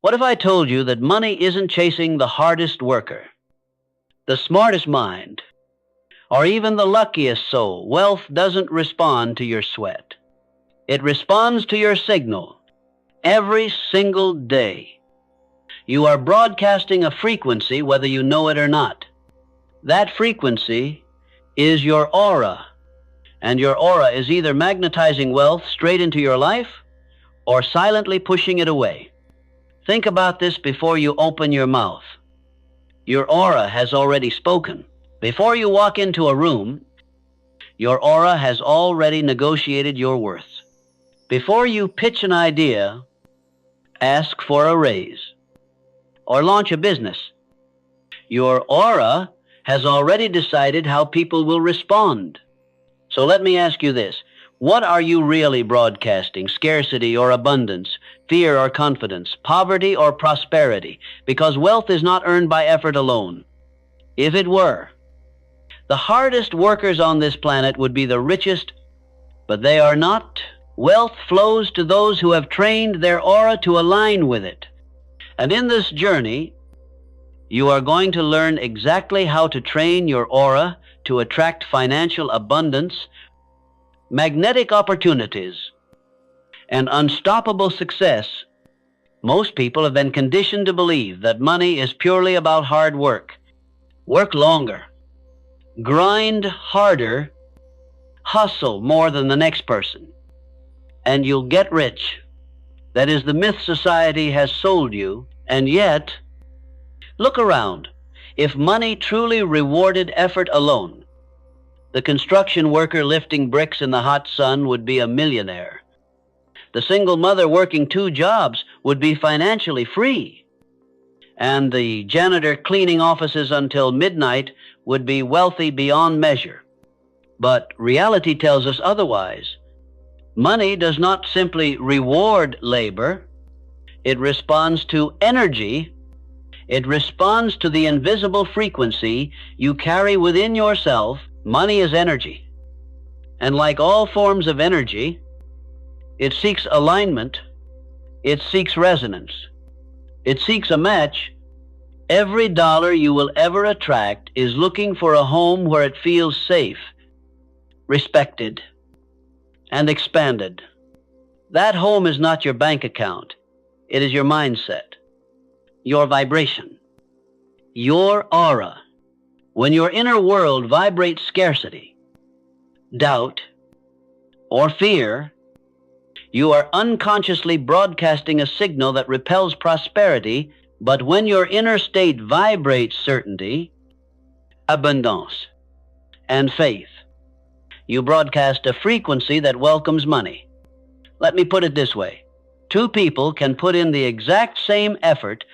What if I told you that money isn't chasing the hardest worker, the smartest mind, or even the luckiest soul? Wealth doesn't respond to your sweat. It responds to your signal every single day. You are broadcasting a frequency whether you know it or not. That frequency is your aura, and your aura is either magnetizing wealth straight into your life or silently pushing it away. Think about this before you open your mouth. Your aura has already spoken. Before you walk into a room, your aura has already negotiated your worth. Before you pitch an idea, ask for a raise, or launch a business, your aura has already decided how people will respond. So let me ask you this. What are you really broadcasting? Scarcity or abundance? Fear or confidence? Poverty or prosperity? Because wealth is not earned by effort alone. If it were, the hardest workers on this planet would be the richest, but they are not. Wealth flows to those who have trained their aura to align with it. And in this journey, you are going to learn exactly how to train your aura to attract financial abundance, magnetic opportunities, and unstoppable success. Most people have been conditioned to believe that money is purely about hard work. Work longer, grind harder, hustle more than the next person, and you'll get rich. That is the myth society has sold you. And yet, look around. If money truly rewarded effort alone, the construction worker lifting bricks in the hot sun would be a millionaire. The single mother working 2 jobs would be financially free. And the janitor cleaning offices until midnight would be wealthy beyond measure. But reality tells us otherwise. Money does not simply reward labor. It responds to energy. It responds to the invisible frequency you carry within yourself. Money is energy. And like all forms of energy, it seeks alignment. It seeks resonance. It seeks a match. Every dollar you will ever attract is looking for a home where it feels safe, respected, and expanded. That home is not your bank account. It is your mindset, your vibration, your aura. When your inner world vibrates scarcity, doubt, or fear, you are unconsciously broadcasting a signal that repels prosperity. But when your inner state vibrates certainty, abundance, and faith, you broadcast a frequency that welcomes money. Let me put it this way. 2 people can put in the exact same effort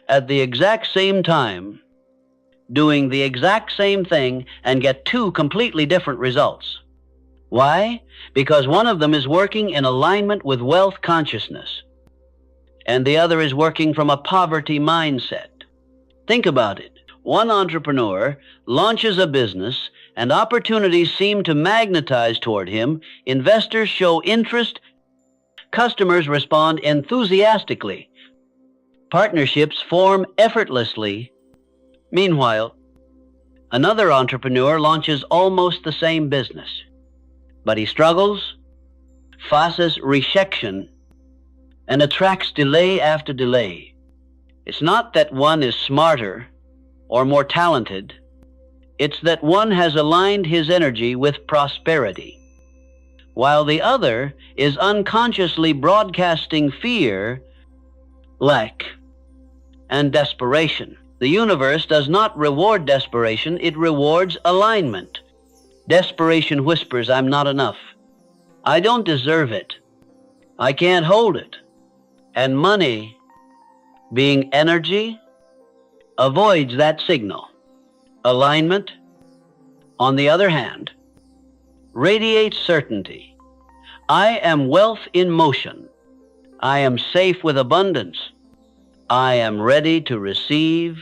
at the exact same time, doing the exact same thing, and get 2 completely different results. Why? Because one of them is working in alignment with wealth consciousness, and the other is working from a poverty mindset. Think about it. One entrepreneur launches a business, and opportunities seem to magnetize toward him. Investors show interest. Customers respond enthusiastically. Partnerships form effortlessly. Meanwhile, another entrepreneur launches almost the same business, but he struggles, faces rejection, and attracts delay after delay. It's not that one is smarter or more talented. It's that one has aligned his energy with prosperity, while the other is unconsciously broadcasting fear, lack, and desperation. The universe does not reward desperation, it rewards alignment. Desperation whispers, I'm not enough. I don't deserve it. I can't hold it. And money, being energy, avoids that signal. Alignment, on the other hand, radiates certainty. I am wealth in motion. I am safe with abundance. I am ready to receive,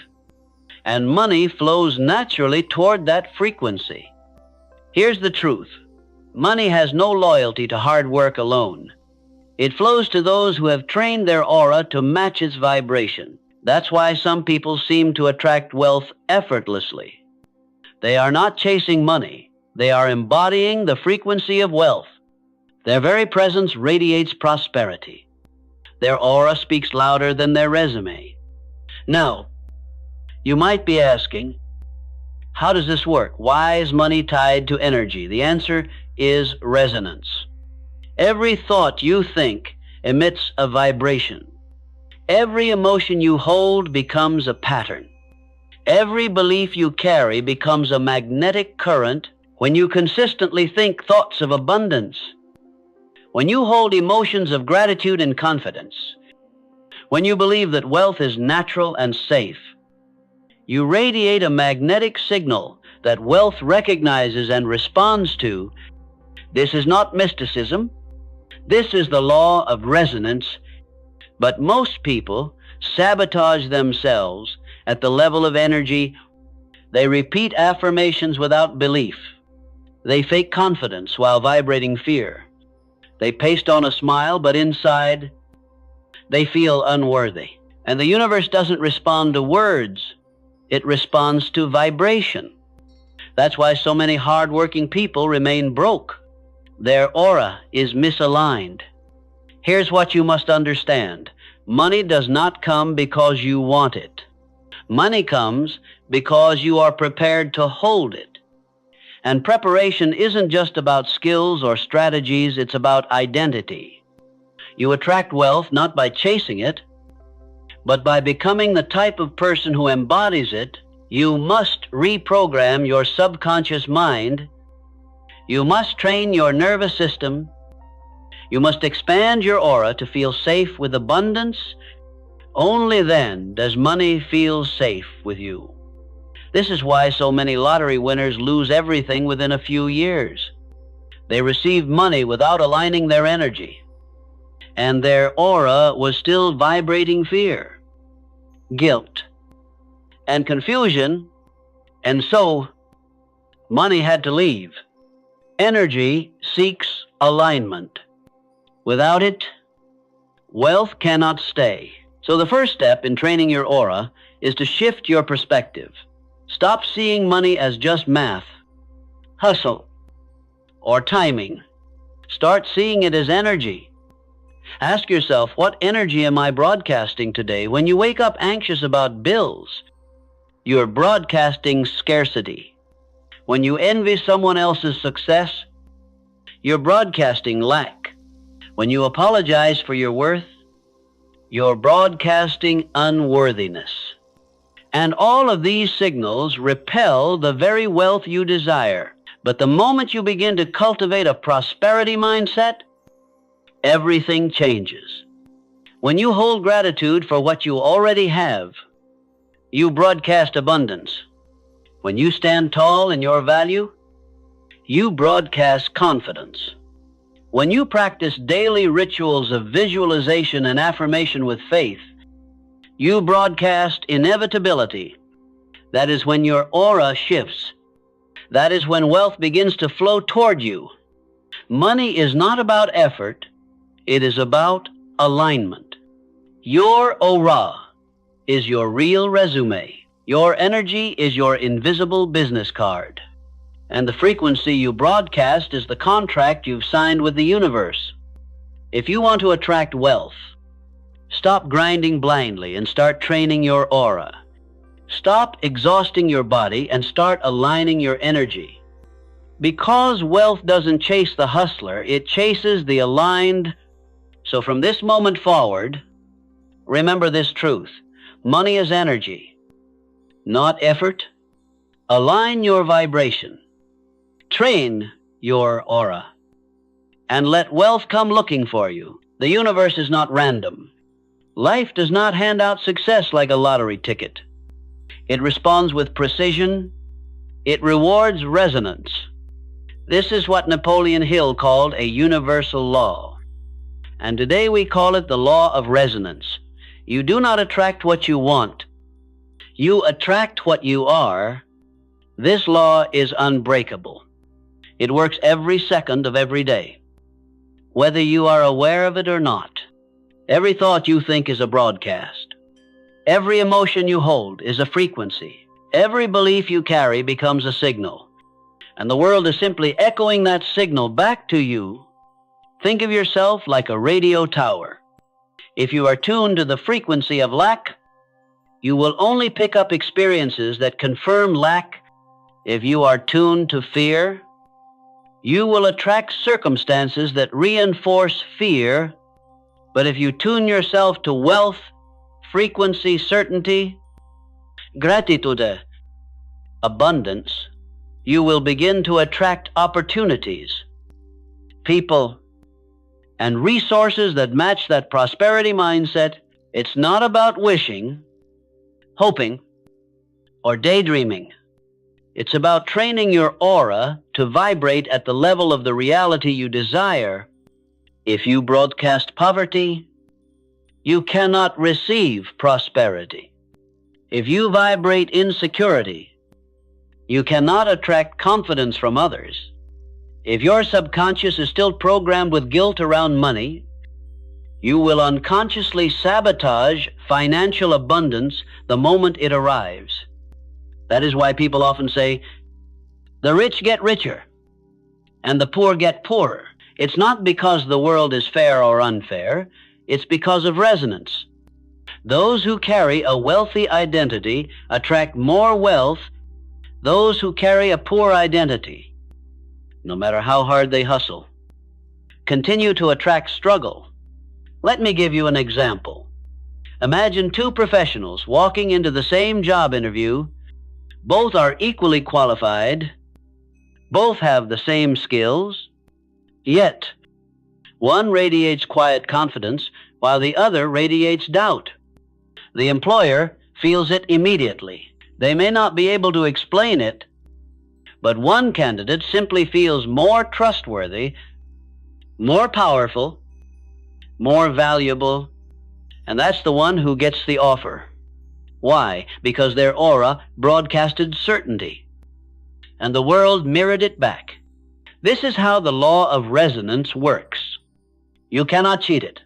and money flows naturally toward that frequency. Here's the truth. Money has no loyalty to hard work alone. It flows to those who have trained their aura to match its vibration. That's why some people seem to attract wealth effortlessly. They are not chasing money. They are embodying the frequency of wealth. Their very presence radiates prosperity. Their aura speaks louder than their resume. Now, you might be asking, how does this work? Why is money tied to energy? The answer is resonance. Every thought you think emits a vibration. Every emotion you hold becomes a pattern. Every belief you carry becomes a magnetic current when you consistently think thoughts of abundance. When you hold emotions of gratitude and confidence, when you believe that wealth is natural and safe, you radiate a magnetic signal that wealth recognizes and responds to. This is not mysticism. This is the law of resonance. But most people sabotage themselves at the level of energy. They repeat affirmations without belief. They fake confidence while vibrating fear. They paste on a smile, but inside, they feel unworthy. And the universe doesn't respond to words. It responds to vibration. That's why so many hardworking people remain broke. Their aura is misaligned. Here's what you must understand. Money does not come because you want it. Money comes because you are prepared to hold it. And preparation isn't just about skills or strategies, it's about identity. You attract wealth not by chasing it, but by becoming the type of person who embodies it. You must reprogram your subconscious mind. You must train your nervous system. You must expand your aura to feel safe with abundance. Only then does money feel safe with you. This is why so many lottery winners lose everything within a few years. They receive money without aligning their energy, and their aura was still vibrating fear, guilt, and confusion, and so money had to leave. Energy seeks alignment. Without it, wealth cannot stay. So the first step in training your aura is to shift your perspective. Stop seeing money as just math, hustle, or timing. Start seeing it as energy. Ask yourself, what energy am I broadcasting today? When you wake up anxious about bills, you're broadcasting scarcity. When you envy someone else's success, you're broadcasting lack. When you apologize for your worth, you're broadcasting unworthiness. And all of these signals repel the very wealth you desire. But the moment you begin to cultivate a prosperity mindset, everything changes. When you hold gratitude for what you already have, you broadcast abundance. When you stand tall in your value, you broadcast confidence. When you practice daily rituals of visualization and affirmation with faith, you broadcast inevitability. That is when your aura shifts. That is when wealth begins to flow toward you. Money is not about effort. It is about alignment. Your aura is your real resume. Your energy is your invisible business card. And the frequency you broadcast is the contract you've signed with the universe. If you want to attract wealth, stop grinding blindly and start training your aura. Stop exhausting your body and start aligning your energy. Because wealth doesn't chase the hustler, it chases the aligned. So from this moment forward, remember this truth. Money is energy, not effort. Align your vibration. Train your aura. And let wealth come looking for you. The universe is not random. Life does not hand out success like a lottery ticket. It responds with precision. It rewards resonance. This is what Napoleon Hill called a universal law. And today we call it the law of resonance. You do not attract what you want. You attract what you are. This law is unbreakable. It works every second of every day. whether you are aware of it or not. Every thought you think is a broadcast. Every emotion you hold is a frequency. Every belief you carry becomes a signal. And the world is simply echoing that signal back to you. Think of yourself like a radio tower. If you are tuned to the frequency of lack, you will only pick up experiences that confirm lack. If you are tuned to fear, you will attract circumstances that reinforce fear. But if you tune yourself to wealth, frequency, certainty, gratitude, abundance, you will begin to attract opportunities, people, and resources that match that prosperity mindset. It's not about wishing, hoping, or daydreaming. It's about training your aura to vibrate at the level of the reality you desire. If you broadcast poverty, you cannot receive prosperity. If you vibrate insecurity, you cannot attract confidence from others. If your subconscious is still programmed with guilt around money, you will unconsciously sabotage financial abundance the moment it arrives. That is why people often say, the rich get richer and the poor get poorer. It's not because the world is fair or unfair. It's because of resonance. Those who carry a wealthy identity attract more wealth. Those who carry a poor identity, no matter how hard they hustle, continue to attract struggle. Let me give you an example. Imagine two professionals walking into the same job interview. Both are equally qualified. Both have the same skills. Yet, one radiates quiet confidence while the other radiates doubt. The employer feels it immediately. They may not be able to explain it, but one candidate simply feels more trustworthy, more powerful, more valuable, and that's the one who gets the offer. Why? Because their aura broadcasted certainty, and the world mirrored it back. This is how the law of resonance works. You cannot cheat it.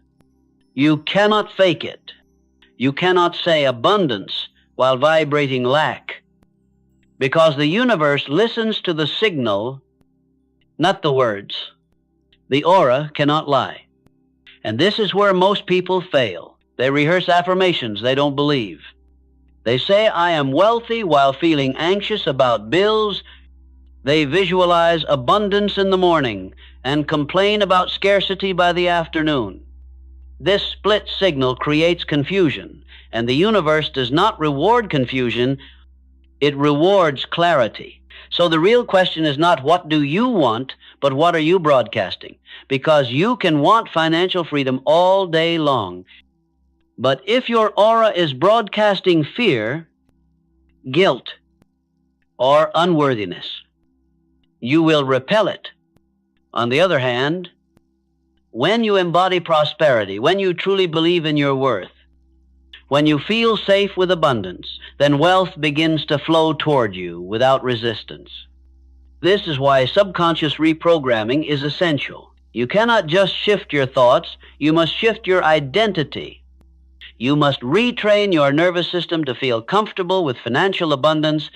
You cannot fake it. You cannot say abundance while vibrating lack, because the universe listens to the signal, not the words. The aura cannot lie. And this is where most people fail. They rehearse affirmations they don't believe. They say, I am wealthy, while feeling anxious about bills. They visualize abundance in the morning and complain about scarcity by the afternoon. This split signal creates confusion, and the universe does not reward confusion, it rewards clarity. So the real question is not what do you want, but what are you broadcasting? Because you can want financial freedom all day long. But if your aura is broadcasting fear, guilt, or unworthiness, you will repel it. On the other hand, when you embody prosperity, when you truly believe in your worth, when you feel safe with abundance, then wealth begins to flow toward you without resistance. This is why subconscious reprogramming is essential. You cannot just shift your thoughts, you must shift your identity. You must retrain your nervous system to feel comfortable with financial abundance.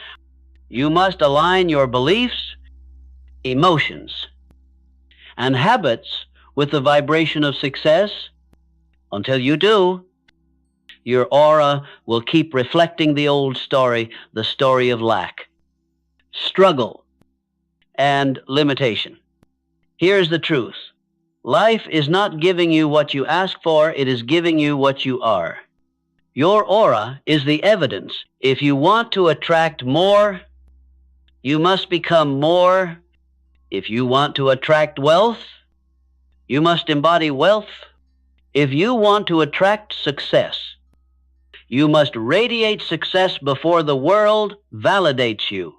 You must align your beliefs, emotions, and habits with the vibration of success. Until you do, your aura will keep reflecting the old story, the story of lack, struggle, and limitation. Here's the truth. Life is not giving you what you ask for, it is giving you what you are. Your aura is the evidence. If you want to attract more, you must become more. If you want to attract wealth, you must embody wealth. If you want to attract success, you must radiate success before the world validates you.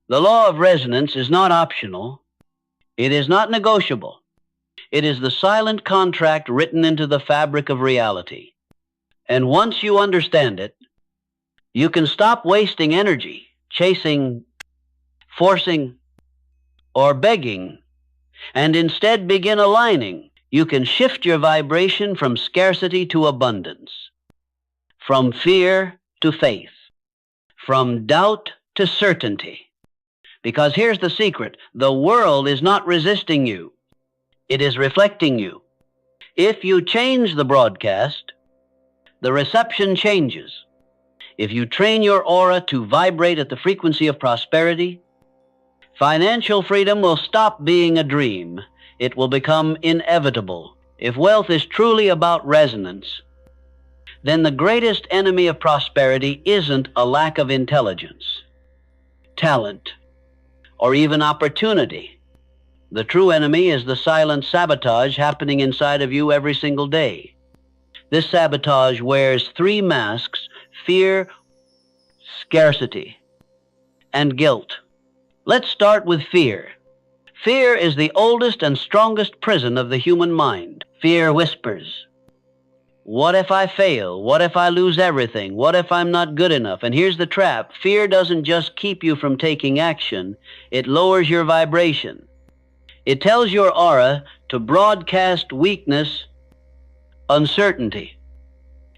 The law of resonance is not optional. It is not negotiable. It is the silent contract written into the fabric of reality. And once you understand it, you can stop wasting energy chasing, forcing, or begging, and instead begin aligning. you can shift your vibration from scarcity to abundance, from fear to faith, from doubt to certainty. Because here's the secret: the world is not resisting you, it is reflecting you. If you change the broadcast, the reception changes. If you train your aura to vibrate at the frequency of prosperity, financial freedom will stop being a dream. It will become inevitable. If wealth is truly about resonance, then the greatest enemy of prosperity isn't a lack of intelligence, talent, or even opportunity. The true enemy is the silent sabotage happening inside of you every single day. This sabotage wears three masks: fear, scarcity, and guilt. Let's start with fear. Fear is the oldest and strongest prison of the human mind. Fear whispers, what if I fail? What if I lose everything? What if I'm not good enough? And here's the trap: fear doesn't just keep you from taking action, it lowers your vibration. It tells your aura to broadcast weakness, uncertainty,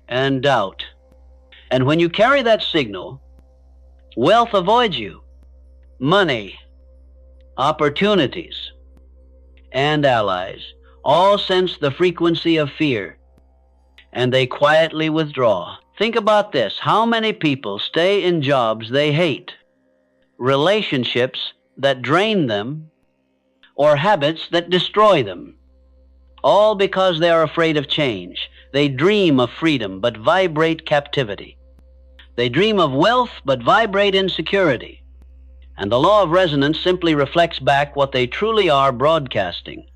and doubt. And when you carry that signal, wealth avoids you. Money, opportunities, and allies all sense the frequency of fear, and they quietly withdraw. Think about this: how many people stay in jobs they hate, relationships that drain them, or habits that destroy them? All because they are afraid of change. They dream of freedom, but vibrate captivity. They dream of wealth, but vibrate insecurity. And the law of resonance simply reflects back what they truly are broadcasting.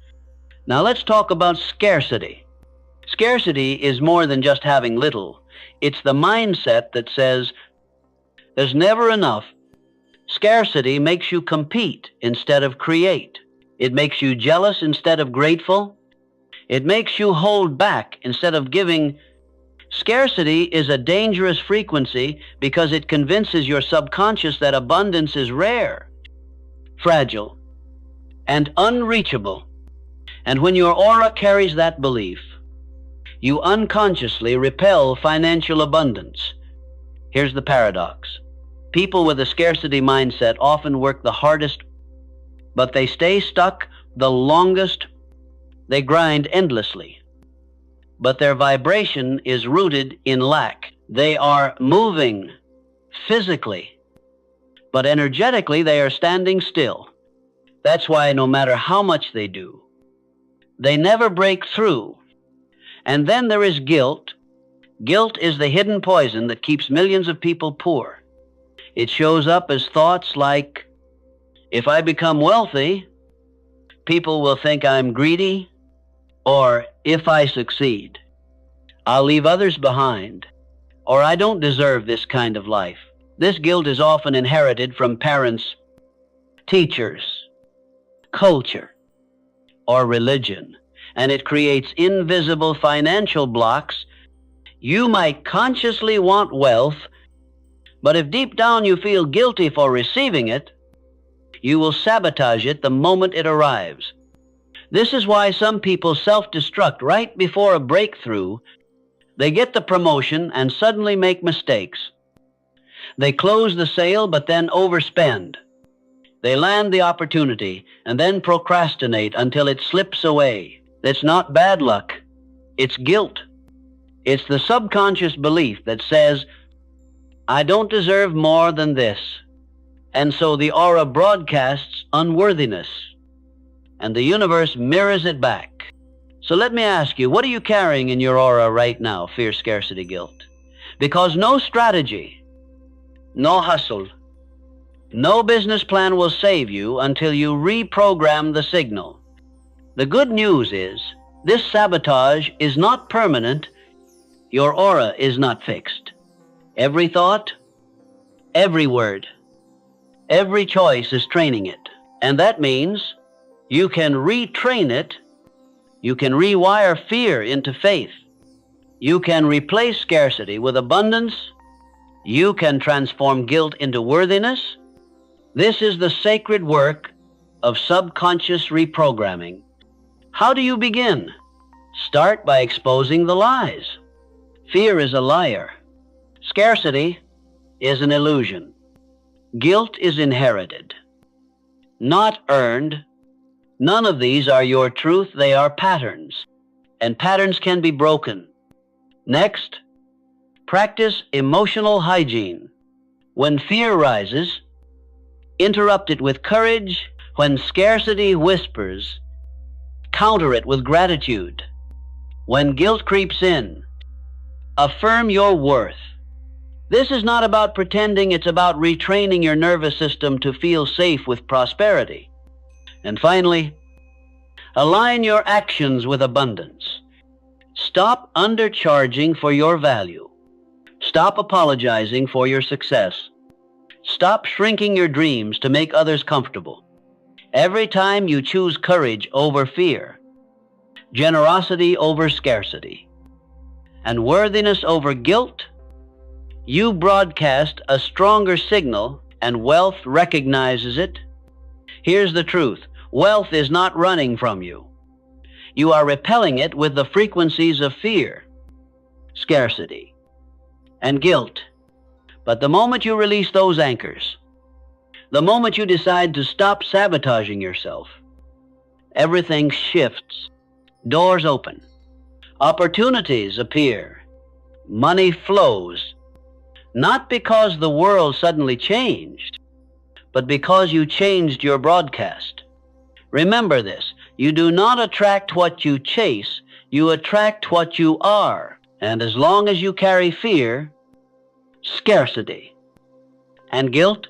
Now let's talk about scarcity. Scarcity is more than just having little. It's the mindset that says, there's never enough. Scarcity makes you compete instead of create. It makes you jealous instead of grateful. It makes you hold back instead of giving. Scarcity is a dangerous frequency because it convinces your subconscious that abundance is rare, fragile, and unreachable. And when your aura carries that belief, you unconsciously repel financial abundance. Here's the paradox: people with a scarcity mindset often work the hardest, but they stay stuck the longest. They grind endlessly, but their vibration is rooted in lack. They are moving physically, but energetically they are standing still. That's why no matter how much they do, they never break through. And then there is guilt. Guilt is the hidden poison that keeps millions of people poor. It shows up as thoughts like, if I become wealthy, people will think I'm greedy, or if I succeed, I'll leave others behind, or I don't deserve this kind of life. This guilt is often inherited from parents, teachers, culture, or religion, and it creates invisible financial blocks. You might consciously want wealth, but if deep down you feel guilty for receiving it, you will sabotage it the moment it arrives. This is why some people self-destruct right before a breakthrough. They get the promotion and suddenly make mistakes. They close the sale but then overspend. They land the opportunity and then procrastinate until it slips away. It's not bad luck, it's guilt. It's the subconscious belief that says, I don't deserve more than this. And so the aura broadcasts unworthiness, and the universe mirrors it back. So let me ask you, what are you carrying in your aura right now? Fear, scarcity, guilt. Because no strategy, no hustle, no business plan will save you until you reprogram the signal. The good news is, this sabotage is not permanent. Your aura is not fixed. Every thought, every word, every choice is training it. And that means you can retrain it. You can rewire fear into faith. You can replace scarcity with abundance. You can transform guilt into worthiness. This is the sacred work of subconscious reprogramming. How do you begin? Start by exposing the lies. Fear is a liar. Scarcity is an illusion. Guilt is inherited, not earned. None of these are your truth, they are patterns, and patterns can be broken. Next, practice emotional hygiene. When fear rises, interrupt it with courage. When scarcity whispers, counter it with gratitude. When guilt creeps in, affirm your worth. This is not about pretending, it's about retraining your nervous system to feel safe with prosperity. And finally, align your actions with abundance. Stop undercharging for your value. Stop apologizing for your success. Stop shrinking your dreams to make others comfortable. Every time you choose courage over fear, generosity over scarcity, and worthiness over guilt, you broadcast a stronger signal, and wealth recognizes it. Here's the truth. Wealth is not running from you. You are repelling it with the frequencies of fear, scarcity, and guilt. But the moment you release those anchors, the moment you decide to stop sabotaging yourself, everything shifts. Doors open. Opportunities appear. Money flows. Not because the world suddenly changed, but because you changed your broadcast. Remember this, you do not attract what you chase, you attract what you are. And as long as you carry fear, scarcity, and guilt,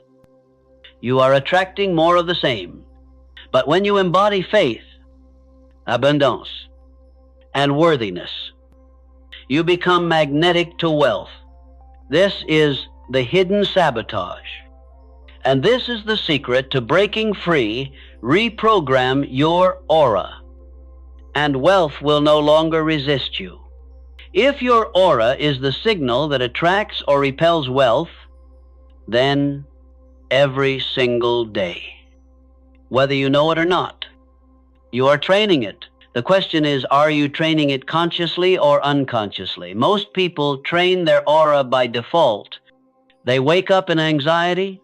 you are attracting more of the same. But when you embody faith, abundance, and worthiness, you become magnetic to wealth. This is the hidden sabotage. And this is the secret to breaking free. Reprogram your aura, and wealth will no longer resist you. If your aura is the signal that attracts or repels wealth, then every single day, whether you know it or not, you are training it. The question is, are you training it consciously or unconsciously? Most people train their aura by default. They wake up in anxiety,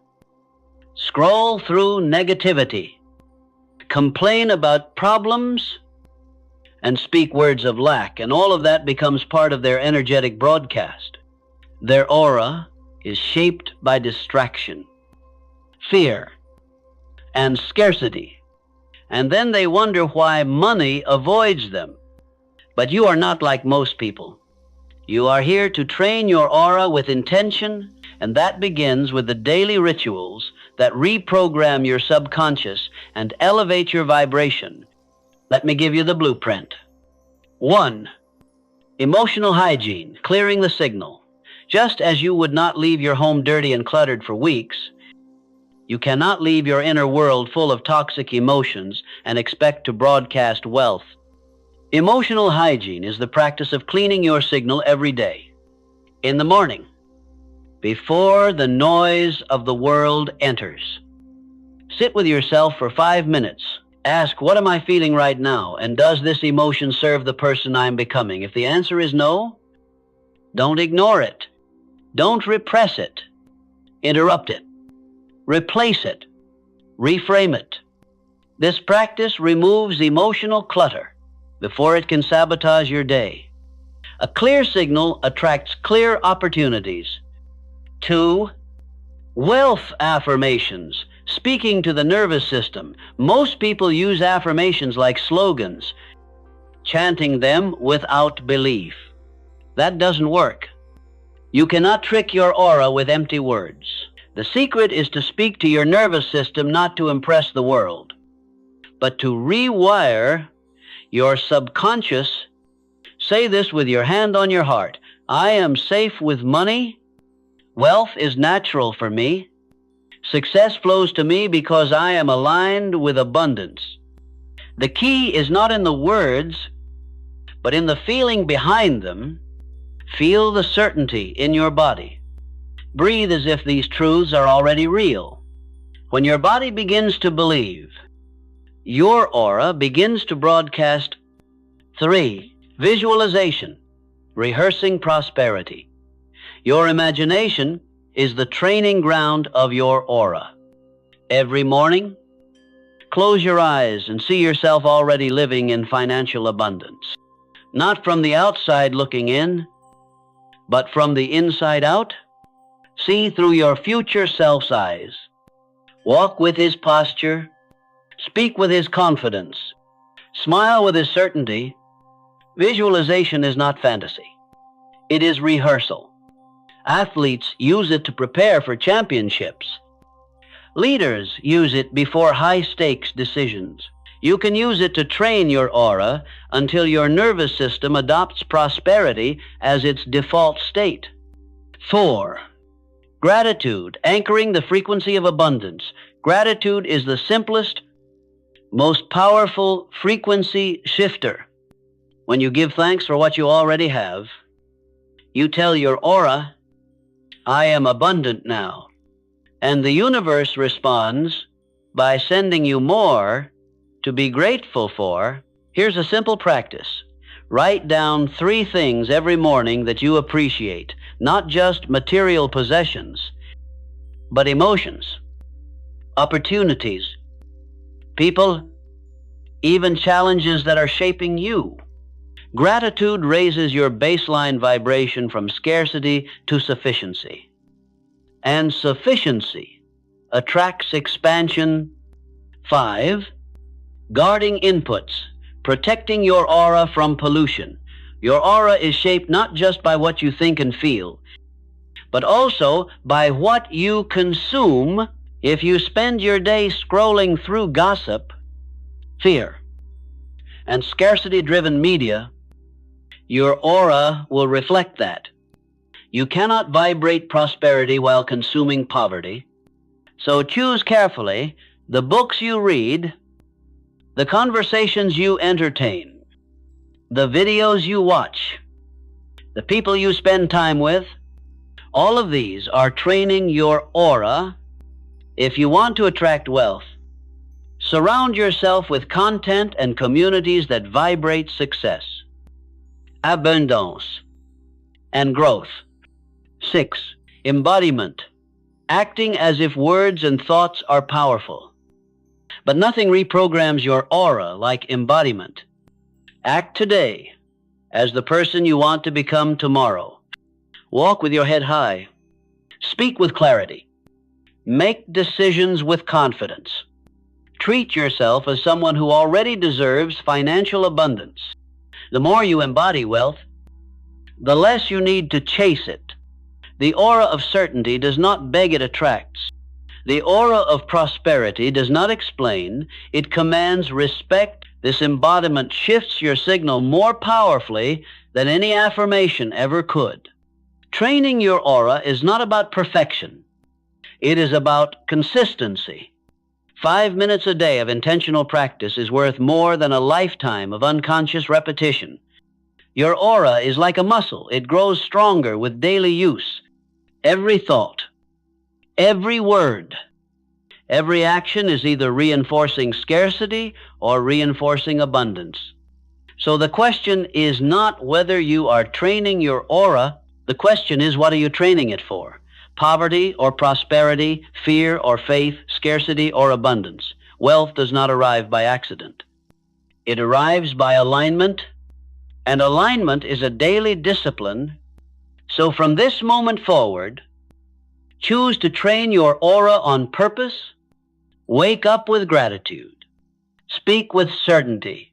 scroll through negativity, complain about problems, and speak words of lack, and all of that becomes part of their energetic broadcast. Their aura is shaped by distraction, fear, and scarcity. And then they wonder why money avoids them. But you are not like most people. You are here to train your aura with intention, and that begins with the daily rituals that reprogram your subconscious and elevate your vibration. Let me give you the blueprint. 1. Emotional hygiene, clearing the signal. Just as you would not leave your home dirty and cluttered for weeks, you cannot leave your inner world full of toxic emotions and expect to broadcast wealth. Emotional hygiene is the practice of cleaning your signal every day. In the morning, before the noise of the world enters, sit with yourself for 5 minutes. Ask, what am I feeling right now? And does this emotion serve the person I'm becoming? If the answer is no, don't ignore it. Don't repress it. Interrupt it. Replace it. Reframe it. This practice removes emotional clutter before it can sabotage your day. A clear signal attracts clear opportunities. 2. Wealth affirmations, speaking to the nervous system. Most people use affirmations like slogans, chanting them without belief. That doesn't work. You cannot trick your aura with empty words. The secret is to speak to your nervous system not to impress the world, but to rewire your subconscious. Say this with your hand on your heart. I am safe with money. Wealth is natural for me. Success flows to me because I am aligned with abundance. The key is not in the words, but in the feeling behind them. Feel the certainty in your body. Breathe as if these truths are already real. When your body begins to believe, your aura begins to broadcast. 3. Visualization, rehearsing prosperity. Your imagination is the training ground of your aura. Every morning, close your eyes and see yourself already living in financial abundance. Not from the outside looking in, but from the inside out. See through your future self's eyes. Walk with his posture. Speak with his confidence. Smile with his certainty. Visualization is not fantasy. It is rehearsal. Athletes use it to prepare for championships. Leaders use it before high-stakes decisions. You can use it to train your aura until your nervous system adopts prosperity as its default state. 4. Gratitude, anchoring the frequency of abundance. Gratitude is the simplest, most powerful frequency shifter. When you give thanks for what you already have, you tell your aura, I am abundant now. And the universe responds by sending you more to be grateful for. Here's a simple practice. Write down 3 things every morning that you appreciate, not just material possessions, but emotions, opportunities, people, even challenges that are shaping you. Gratitude raises your baseline vibration from scarcity to sufficiency. And sufficiency attracts expansion. 5. Guarding inputs, protecting your aura from pollution. Your aura is shaped not just by what you think and feel, but also by what you consume. If you spend your day scrolling through gossip, fear, and scarcity-driven media, your aura will reflect that. You cannot vibrate prosperity while consuming poverty. So choose carefully the books you read, the conversations you entertain, the videos you watch, the people you spend time with. All of these are training your aura. If you want to attract wealth, surround yourself with content and communities that vibrate success, abundance, and growth. 6. Embodiment, acting as if words and thoughts are powerful. But nothing reprograms your aura like embodiment. Act today as the person you want to become tomorrow. Walk with your head high. Speak with clarity. Make decisions with confidence. Treat yourself as someone who already deserves financial abundance. The more you embody wealth, the less you need to chase it. The aura of certainty does not beg, it attracts. The aura of prosperity does not explain, it commands respect. This embodiment shifts your signal more powerfully than any affirmation ever could. Training your aura is not about perfection. It is about consistency. 5 minutes a day of intentional practice is worth more than a lifetime of unconscious repetition. Your aura is like a muscle. It grows stronger with daily use. Every thought, every word, every action is either reinforcing scarcity or reinforcing abundance. So the question is not whether you are training your aura. The question is, what are you training it for? Poverty or prosperity, fear or faith, scarcity or abundance. Wealth does not arrive by accident. It arrives by alignment, and alignment is a daily discipline. So from this moment forward, choose to train your aura on purpose. Wake up with gratitude. Speak with certainty.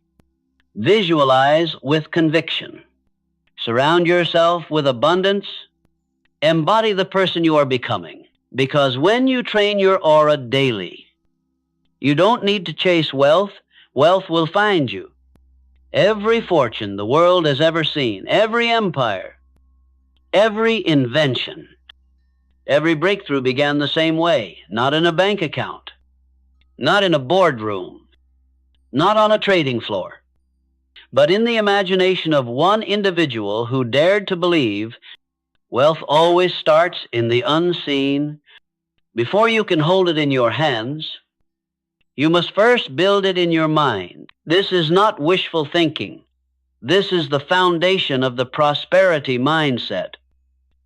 Visualize with conviction. Surround yourself with abundance. Embody the person you are becoming. Because when you train your aura daily, you don't need to chase wealth. Wealth will find you. Every fortune the world has ever seen, every empire, every invention, every breakthrough began the same way. Not in a bank account, not in a boardroom, not on a trading floor, but in the imagination of one individual who dared to believe. Wealth always starts in the unseen. Before you can hold it in your hands, you must first build it in your mind. This is not wishful thinking. This is the foundation of the prosperity mindset.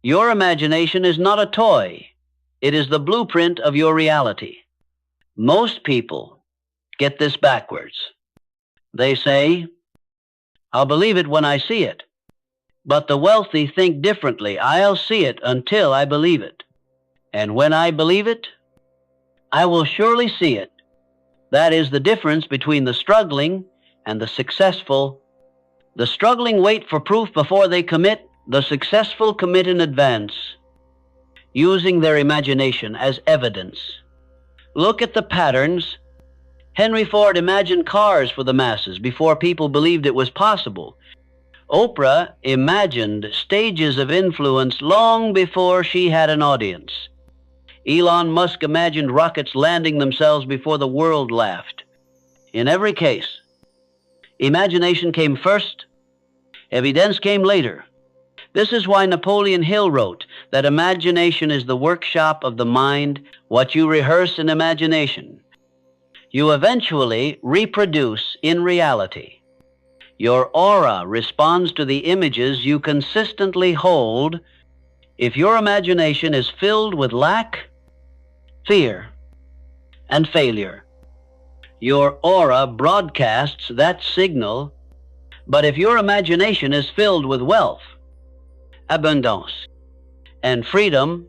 Your imagination is not a toy. It is the blueprint of your reality. Most people get this backwards. They say, "I'll believe it when I see it." But the wealthy think differently. "I'll see it until I believe it. And when I believe it, I will surely see it." That is the difference between the struggling and the successful. The struggling wait for proof before they commit. The successful commit in advance, using their imagination as evidence. Look at the patterns. Henry Ford imagined cars for the masses before people believed it was possible. Oprah imagined stages of influence long before she had an audience. Elon Musk imagined rockets landing themselves before the world laughed. In every case, imagination came first, evidence came later. This is why Napoleon Hill wrote that imagination is the workshop of the mind. What you rehearse in imagination, you eventually reproduce in reality. Your aura responds to the images you consistently hold. If your imagination is filled with lack, fear, and failure, your aura broadcasts that signal. But if your imagination is filled with wealth, abundance, and freedom,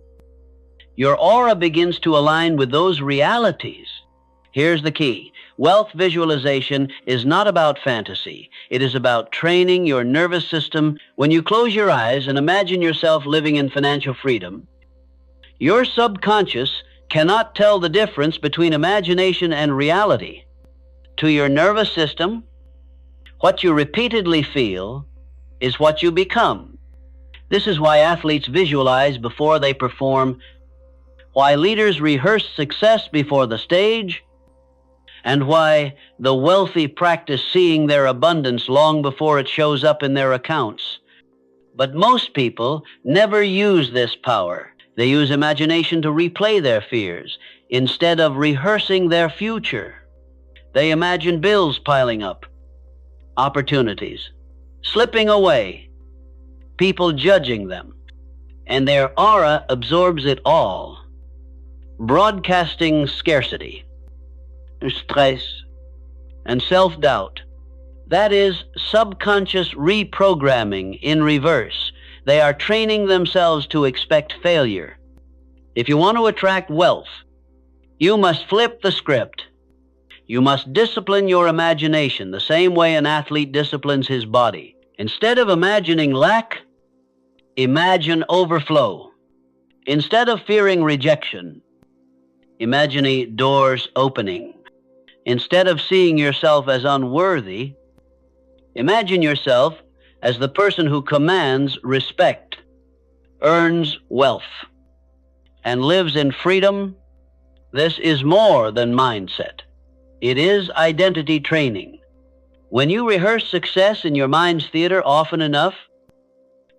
your aura begins to align with those realities. Here's the key. Wealth visualization is not about fantasy. It is about training your nervous system. When you close your eyes and imagine yourself living in financial freedom, your subconscious cannot tell the difference between imagination and reality. To your nervous system, what you repeatedly feel is what you become. This is why athletes visualize before they perform, why leaders rehearse success before the stage, and why the wealthy practice seeing their abundance long before it shows up in their accounts. But most people never use this power. They use imagination to replay their fears instead of rehearsing their future. They imagine bills piling up, opportunities slipping away, people judging them, and their aura absorbs it all, broadcasting scarcity, stress, and self-doubt. That is subconscious reprogramming in reverse. They are training themselves to expect failure. If you want to attract wealth, you must flip the script. You must discipline your imagination the same way an athlete disciplines his body. Instead of imagining lack, imagine overflow. Instead of fearing rejection, imagine doors opening. Instead of seeing yourself as unworthy, imagine yourself as the person who commands respect, earns wealth, and lives in freedom. This is more than mindset. It is identity training. When you rehearse success in your mind's theater often enough,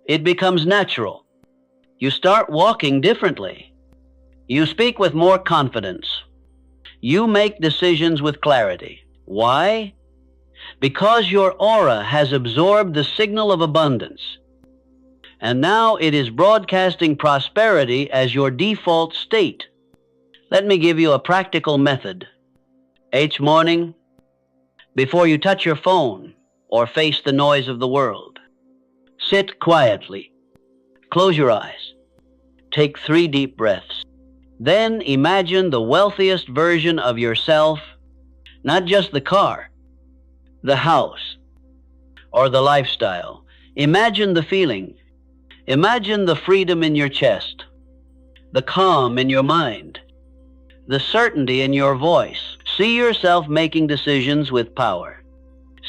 it becomes natural. You start walking differently. You speak with more confidence. You make decisions with clarity. Why? Because your aura has absorbed the signal of abundance. And now it is broadcasting prosperity as your default state. Let me give you a practical method. Each morning, before you touch your phone or face the noise of the world, sit quietly. Close your eyes. Take 3 deep breaths. Then imagine the wealthiest version of yourself, not just the car, the house, or the lifestyle. Imagine the feeling. Imagine the freedom in your chest, the calm in your mind, the certainty in your voice. See yourself making decisions with power.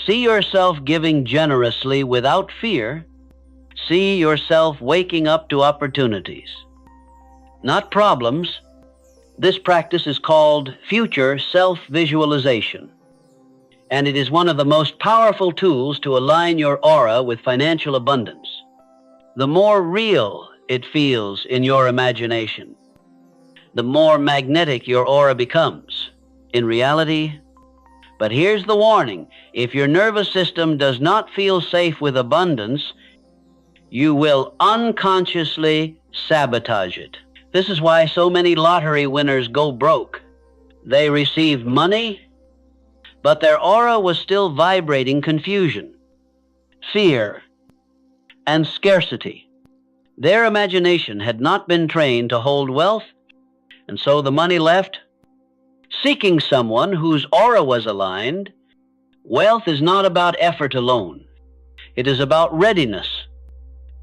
See yourself giving generously without fear. See yourself waking up to opportunities, not problems. This practice is called future self-visualization, and it is one of the most powerful tools to align your aura with financial abundance. The more real it feels in your imagination, the more magnetic your aura becomes in reality. But here's the warning. If your nervous system does not feel safe with abundance, you will unconsciously sabotage it. This is why so many lottery winners go broke. They received money, but their aura was still vibrating confusion, fear, and scarcity. Their imagination had not been trained to hold wealth, and so the money left. Seeking someone whose aura was aligned, wealth is not about effort alone. It is about readiness,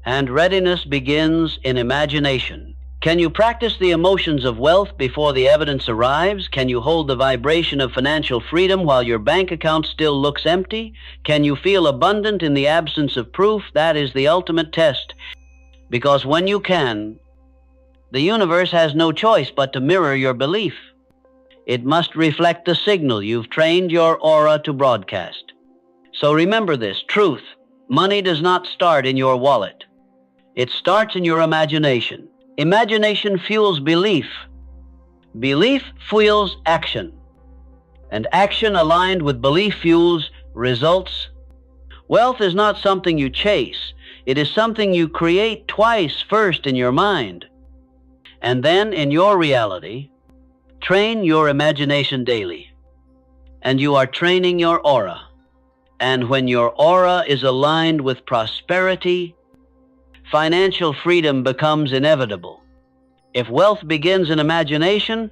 and readiness begins in imagination. Can you practice the emotions of wealth before the evidence arrives? Can you hold the vibration of financial freedom while your bank account still looks empty? Can you feel abundant in the absence of proof? That is the ultimate test. Because when you can, the universe has no choice but to mirror your belief. It must reflect the signal you've trained your aura to broadcast. So remember this, truth. Money does not start in your wallet. It starts in your imagination. Imagination fuels belief. Belief fuels action. And action aligned with belief fuels results. Wealth is not something you chase. It is something you create twice, first in your mind, and then in your reality. Train your imagination daily, and you are training your aura. And when your aura is aligned with prosperity, financial freedom becomes inevitable. If wealth begins in imagination,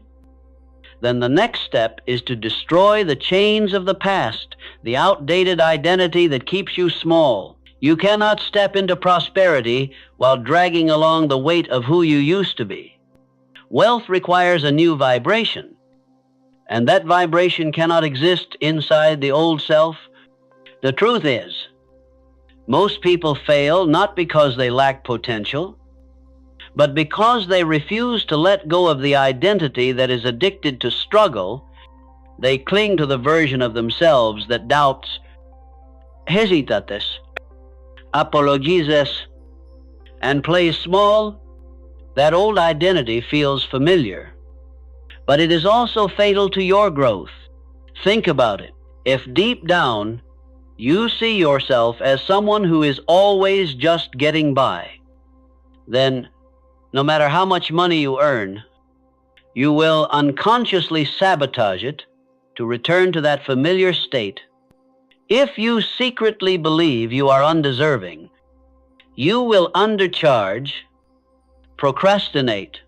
then the next step is to destroy the chains of the past, the outdated identity that keeps you small. You cannot step into prosperity while dragging along the weight of who you used to be. Wealth requires a new vibration, and that vibration cannot exist inside the old self. The truth is, most people fail not because they lack potential, but because they refuse to let go of the identity that is addicted to struggle. They cling to the version of themselves that doubts, hesitates, apologizes, and plays small. That old identity feels familiar, but it is also fatal to your growth. Think about it. If deep down you see yourself as someone who is always just getting by, then no matter how much money you earn, you will unconsciously sabotage it to return to that familiar state. If you secretly believe you are undeserving, you will undercharge, procrastinate,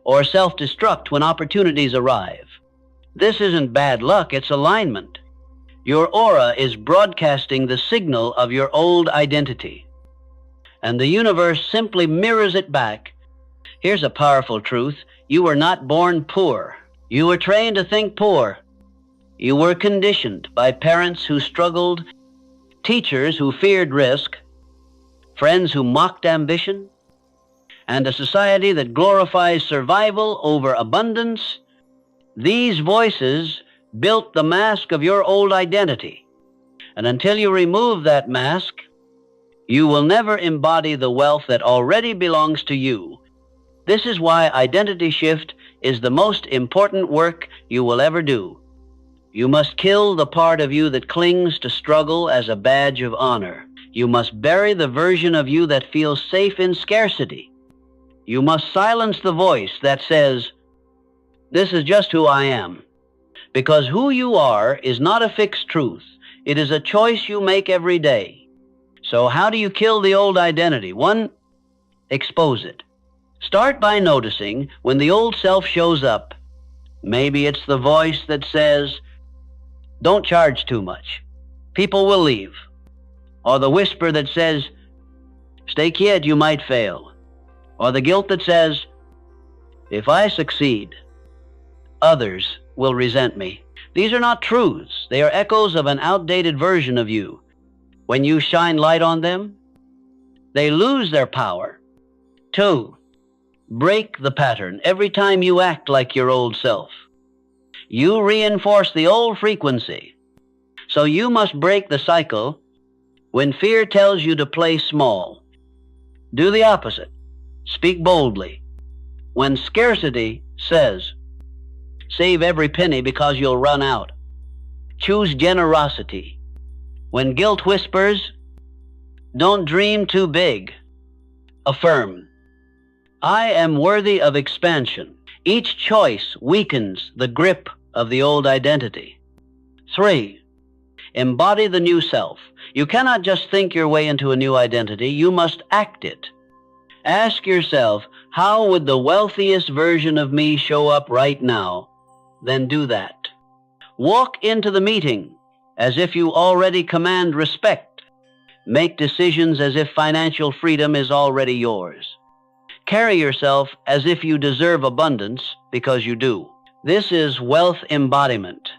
or self-destruct when opportunities arrive. This isn't bad luck, it's alignment. Your aura is broadcasting the signal of your old identity, and the universe simply mirrors it back. Here's a powerful truth. You were not born poor. You were trained to think poor. You were conditioned by parents who struggled, teachers who feared risk, friends who mocked ambition, and a society that glorifies survival over abundance. These voices built the mask of your old identity. And until you remove that mask, you will never embody the wealth that already belongs to you. This is why identity shift is the most important work you will ever do. You must kill the part of you that clings to struggle as a badge of honor. You must bury the version of you that feels safe in scarcity. You must silence the voice that says, "This is just who I am." Because who you are is not a fixed truth. It is a choice you make every day. So how do you kill the old identity? 1, expose it. Start by noticing when the old self shows up. Maybe it's the voice that says, "Don't charge too much. People will leave." Or the whisper that says, "Stay quiet, you might fail." Or the guilt that says, "If I succeed, others will resent me." These are not truths. They are echoes of an outdated version of you. When you shine light on them, they lose their power. 2, break the pattern. Every time you act like your old self, you reinforce the old frequency. So you must break the cycle. When fear tells you to play small, do the opposite. Speak boldly. When scarcity says, "Save every penny because you'll run out," Choose generosity. When guilt whispers, don't dream too big. Affirm, I am worthy of expansion. Each choice weakens the grip of the old identity. 3. Embody the new self. You cannot just think your way into a new identity, you must act it. Ask yourself, how would the wealthiest version of me show up right now? Then do that. Walk into the meeting as if you already command respect. Make decisions as if financial freedom is already yours. Carry yourself as if you deserve abundance, because you do. This is wealth embodiment.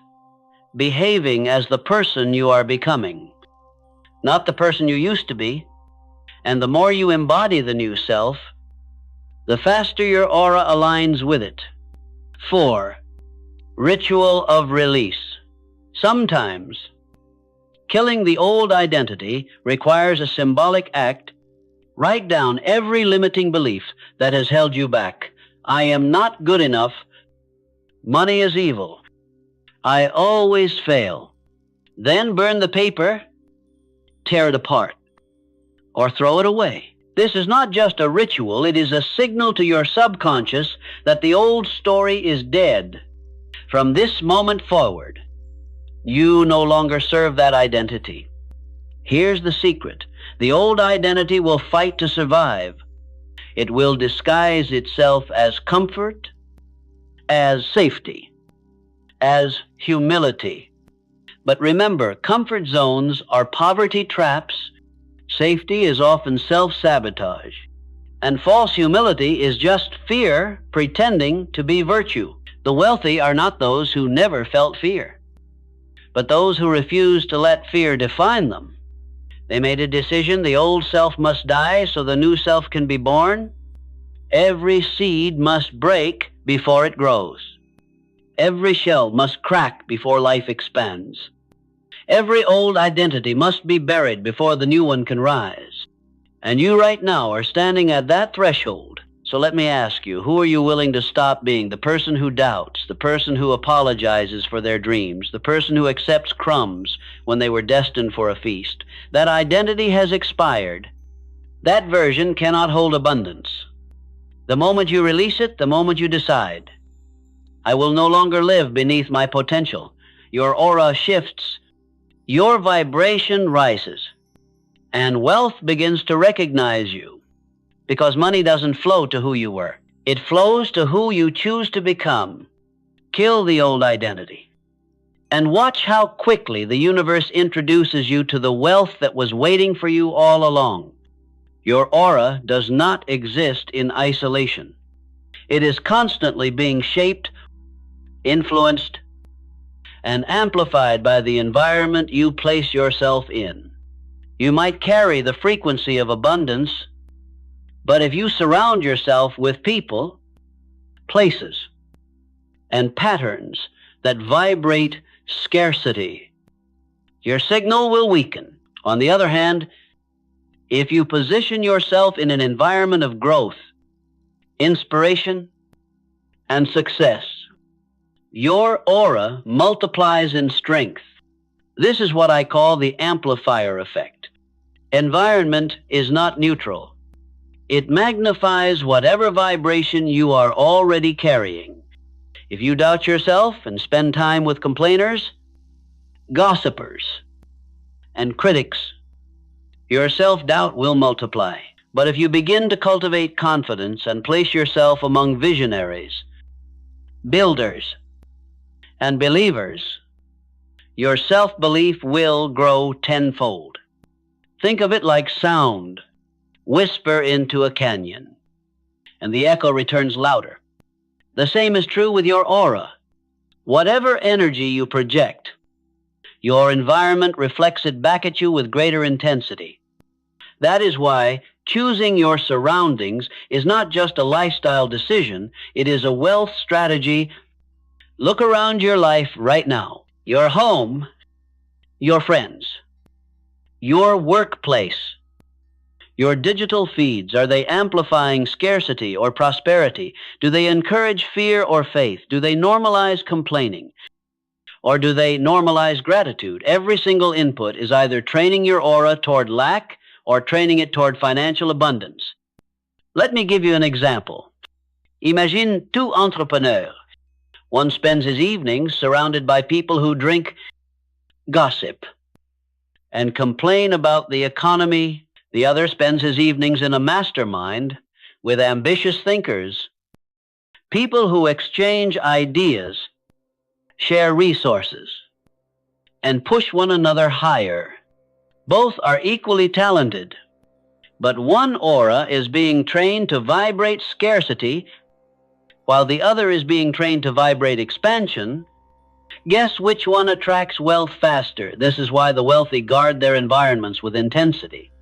Behaving as the person you are becoming, not the person you used to be. And the more you embody the new self, the faster your aura aligns with it. 4. Ritual of release. Sometimes, killing the old identity requires a symbolic act. Write down every limiting belief that has held you back. I am not good enough. Money is evil. I always fail. Then burn the paper, tear it apart, or throw it away. This is not just a ritual, it is a signal to your subconscious that the old story is dead. From this moment forward, you no longer serve that identity. Here's the secret. The old identity will fight to survive. It will disguise itself as comfort, as safety, as humility. But remember, comfort zones are poverty traps. Safety is often self-sabotage. And false humility is just fear pretending to be virtue. The wealthy are not those who never felt fear, but those who refuse to let fear define them. They made a decision: the old self must die so the new self can be born. Every seed must break before it grows. Every shell must crack before life expands. Every old identity must be buried before the new one can rise. And you right now are standing at that threshold. So let me ask you, who are you willing to stop being? The person who doubts, the person who apologizes for their dreams, the person who accepts crumbs when they were destined for a feast. That identity has expired. That version cannot hold abundance. The moment you release it, the moment you decide, I will no longer live beneath my potential, your aura shifts, your vibration rises, and wealth begins to recognize you. Because money doesn't flow to who you were. It flows to who you choose to become. Kill the old identity. And watch how quickly the universe introduces you to the wealth that was waiting for you all along. Your aura does not exist in isolation. It is constantly being shaped, influenced, and amplified by the environment you place yourself in. You might carry the frequency of abundance, but if you surround yourself with people, places, and patterns that vibrate scarcity, your signal will weaken. On the other hand, if you position yourself in an environment of growth, inspiration, and success, your aura multiplies in strength. This is what I call the amplifier effect. Environment is not neutral. It magnifies whatever vibration you are already carrying. If you doubt yourself and spend time with complainers, gossipers, and critics, your self-doubt will multiply. But if you begin to cultivate confidence and place yourself among visionaries, builders, and believers, your self-belief will grow tenfold. Think of it like sound. Whisper into a canyon, and the echo returns louder. The same is true with your aura. Whatever energy you project, your environment reflects it back at you with greater intensity. That is why choosing your surroundings is not just a lifestyle decision, it is a wealth strategy. Look around your life right now. Your home, your friends, your workplace, your digital feeds, are they amplifying scarcity or prosperity? Do they encourage fear or faith? Do they normalize complaining? Or do they normalize gratitude? Every single input is either training your aura toward lack or training it toward financial abundance. Let me give you an example. Imagine two entrepreneurs. One spends his evenings surrounded by people who drink gossip and complain about the economy. The other spends his evenings in a mastermind with ambitious thinkers, people who exchange ideas, share resources, and push one another higher. Both are equally talented, but one aura is being trained to vibrate scarcity while the other is being trained to vibrate expansion. Guess which one attracts wealth faster? This is why the wealthy guard their environments with intensity.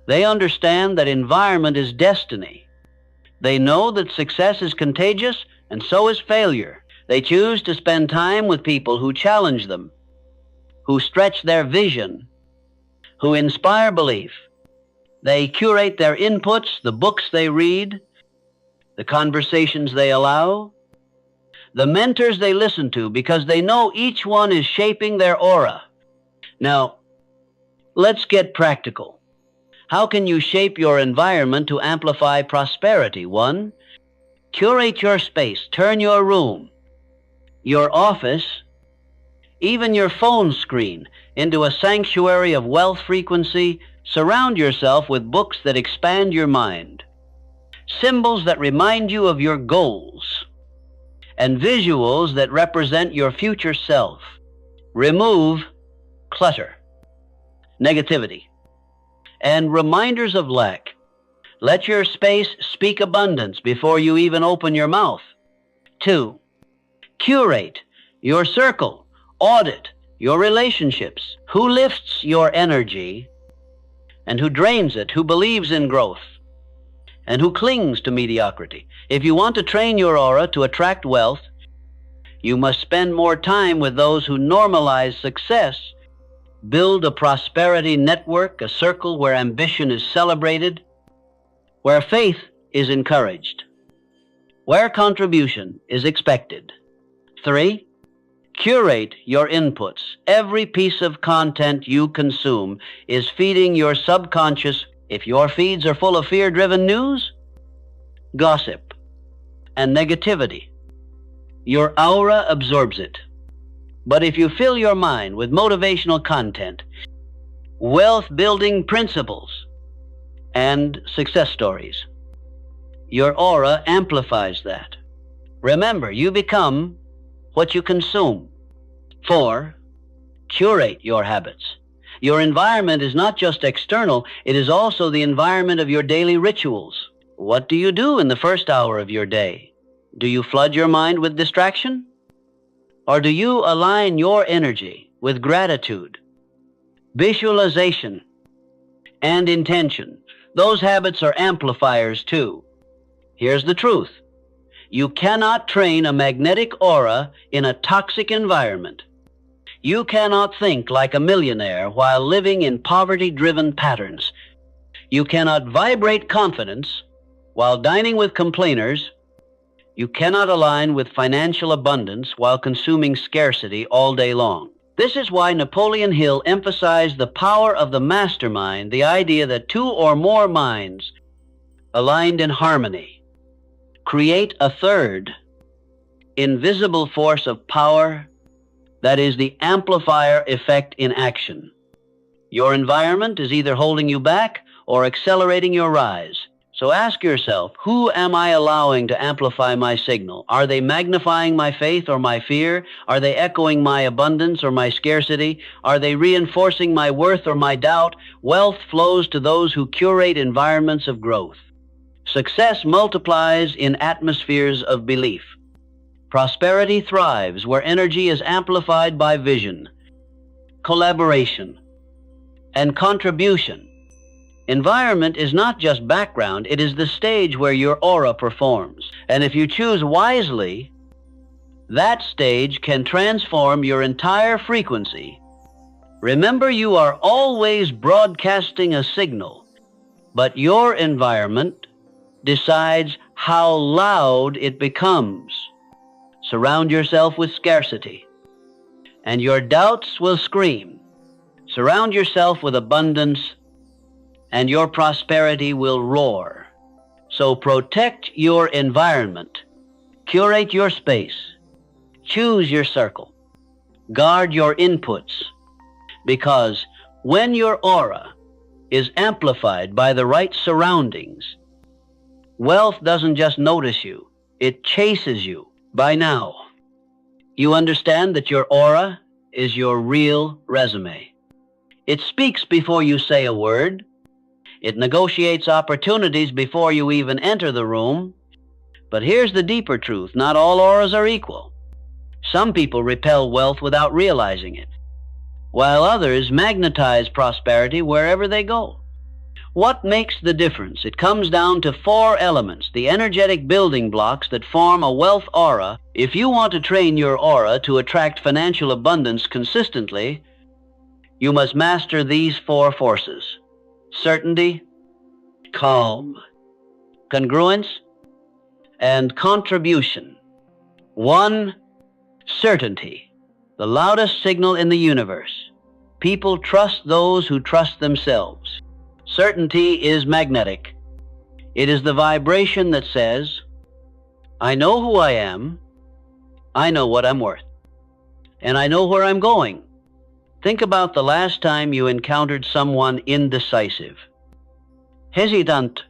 They understand that environment is destiny. They know that success is contagious, and so is failure. They choose to spend time with people who challenge them, who stretch their vision, who inspire belief. They curate their inputs, the books they read, the conversations they allow, the mentors they listen to, because they know each one is shaping their aura. Now, let's get practical. How can you shape your environment to amplify prosperity? 1, curate your space. Turn your room, your office, even your phone screen into a sanctuary of wealth frequency. Surround yourself with books that expand your mind, symbols that remind you of your goals, and visuals that represent your future self. Remove clutter, negativity, and reminders of lack. Let your space speak abundance before you even open your mouth. 2, curate your circle. Audit your relationships. Who lifts your energy and who drains it? Who believes in growth and who clings to mediocrity? If you want to train your aura to attract wealth, you must spend more time with those who normalize success. Build a prosperity network, a circle where ambition is celebrated, where faith is encouraged, where contribution is expected. 3, curate your inputs. Every piece of content you consume is feeding your subconscious. If your feeds are full of fear-driven news, gossip, and negativity, your aura absorbs it. But if you fill your mind with motivational content, wealth-building principles, and success stories, your aura amplifies that. Remember, you become what you consume. 4, curate your habits. Your environment is not just external, it is also the environment of your daily rituals. What do you do in the first hour of your day? Do you flood your mind with distraction? Or do you align your energy with gratitude, visualization, and intention? Those habits are amplifiers too. Here's the truth. You cannot train a magnetic aura in a toxic environment. You cannot think like a millionaire while living in poverty-driven patterns. You cannot vibrate confidence while dining with complainers. You cannot align with financial abundance while consuming scarcity all day long. This is why Napoleon Hill emphasized the power of the mastermind, the idea that 2 or more minds aligned in harmony create a third, invisible force of power that is the amplifier effect in action. Your environment is either holding you back or accelerating your rise. So ask yourself, who am I allowing to amplify my signal? Are they magnifying my faith or my fear? Are they echoing my abundance or my scarcity? Are they reinforcing my worth or my doubt? Wealth flows to those who curate environments of growth. Success multiplies in atmospheres of belief. Prosperity thrives where energy is amplified by vision, collaboration, and contribution. Environment is not just background, it is the stage where your aura performs. And if you choose wisely, that stage can transform your entire frequency. Remember, you are always broadcasting a signal, but your environment decides how loud it becomes. Surround yourself with scarcity and your doubts will scream. Surround yourself with abundance, and your prosperity will roar. So protect your environment, curate your space, choose your circle, guard your inputs, because when your aura is amplified by the right surroundings, wealth doesn't just notice you, it chases you. By now, you understand that your aura is your real resume. It speaks before you say a word. It negotiates opportunities before you even enter the room. But here's the deeper truth. Not all auras are equal. Some people repel wealth without realizing it, while others magnetize prosperity wherever they go. What makes the difference? It comes down to 4 elements, the energetic building blocks that form a wealth aura. If you want to train your aura to attract financial abundance consistently, you must master these 4 forces: certainty, calm, congruence, and contribution. 1. Certainty, the loudest signal in the universe. People trust those who trust themselves. Certainty is magnetic. It is the vibration that says, I know who I am, I know what I'm worth, and I know where I'm going. Think about the last time you encountered someone indecisive, hesitant,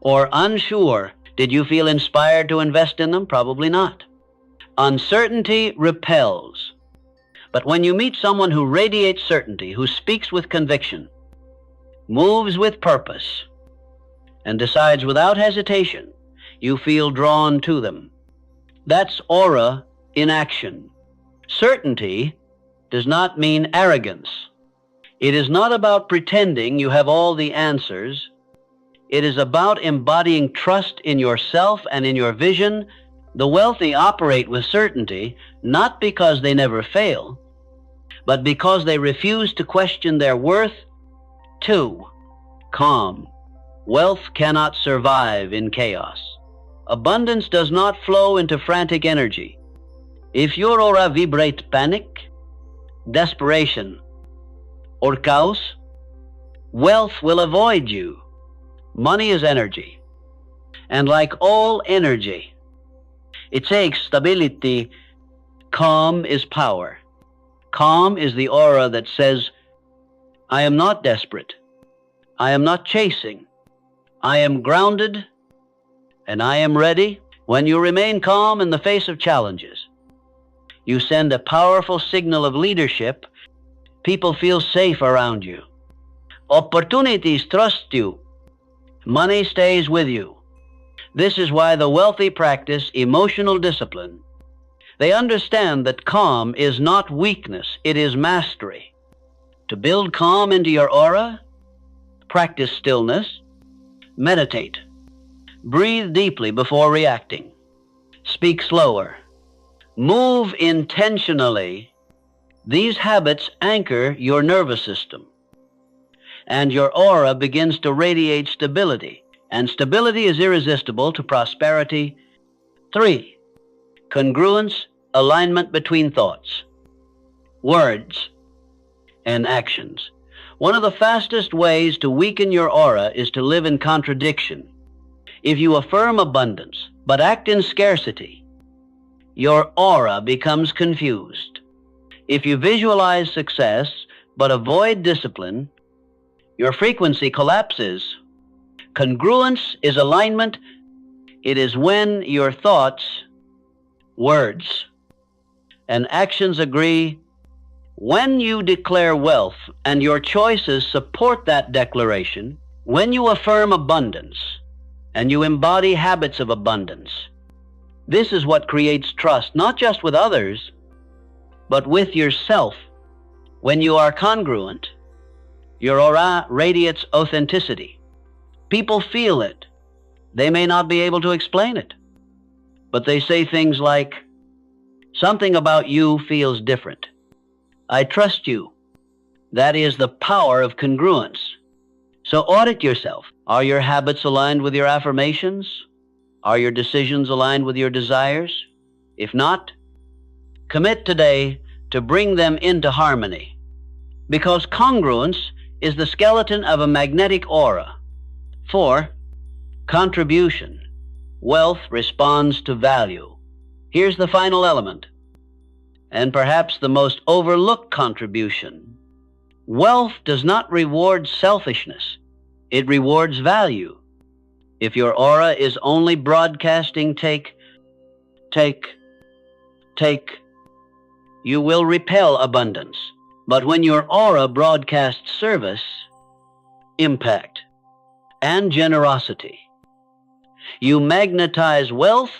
or unsure. Did you feel inspired to invest in them? Probably not. Uncertainty repels. But when you meet someone who radiates certainty, who speaks with conviction, moves with purpose, and decides without hesitation, you feel drawn to them. That's aura in action. Certainty does not mean arrogance. It is not about pretending you have all the answers. It is about embodying trust in yourself and in your vision. The wealthy operate with certainty, not because they never fail, but because they refuse to question their worth. 2. Calm. Wealth cannot survive in chaos. Abundance does not flow into frantic energy. If your aura vibrates panic, desperation, or chaos, wealth will avoid you. Money is energy, and like all energy, it takes stability. Calm is power. Calm is the aura that says, I am not desperate. I am not chasing. I am grounded, and I am ready. When you remain calm in the face of challenges, you send a powerful signal of leadership. People feel safe around you. Opportunities trust you. Money stays with you. This is why the wealthy practice emotional discipline. They understand that calm is not weakness, it is mastery. To build calm into your aura, practice stillness, meditate, breathe deeply before reacting, speak slower, move intentionally. These habits anchor your nervous system, and your aura begins to radiate stability, and stability is irresistible to prosperity. 3. Congruence, alignment between thoughts, words, and actions. One of the fastest ways to weaken your aura is to live in contradiction. If you affirm abundance but act in scarcity, your aura becomes confused. If you visualize success but avoid discipline, your frequency collapses. Congruence is alignment. It is when your thoughts, words, and actions agree. When you declare wealth and your choices support that declaration, when you affirm abundance and you embody habits of abundance, this is what creates trust, not just with others, but with yourself. When you are congruent, your aura radiates authenticity. People feel it. They may not be able to explain it, but they say things like, something about you feels different. I trust you. That is the power of congruence. So audit yourself. Are your habits aligned with your affirmations? Are your decisions aligned with your desires? If not, commit today to bring them into harmony. Because congruence is the skeleton of a magnetic aura. 4. Contribution. Wealth responds to value. Here's the final element, and perhaps the most overlooked contribution. Wealth does not reward selfishness. It rewards value. If your aura is only broadcasting take, you will repel abundance. But when your aura broadcasts service, impact, and generosity, you magnetize wealth.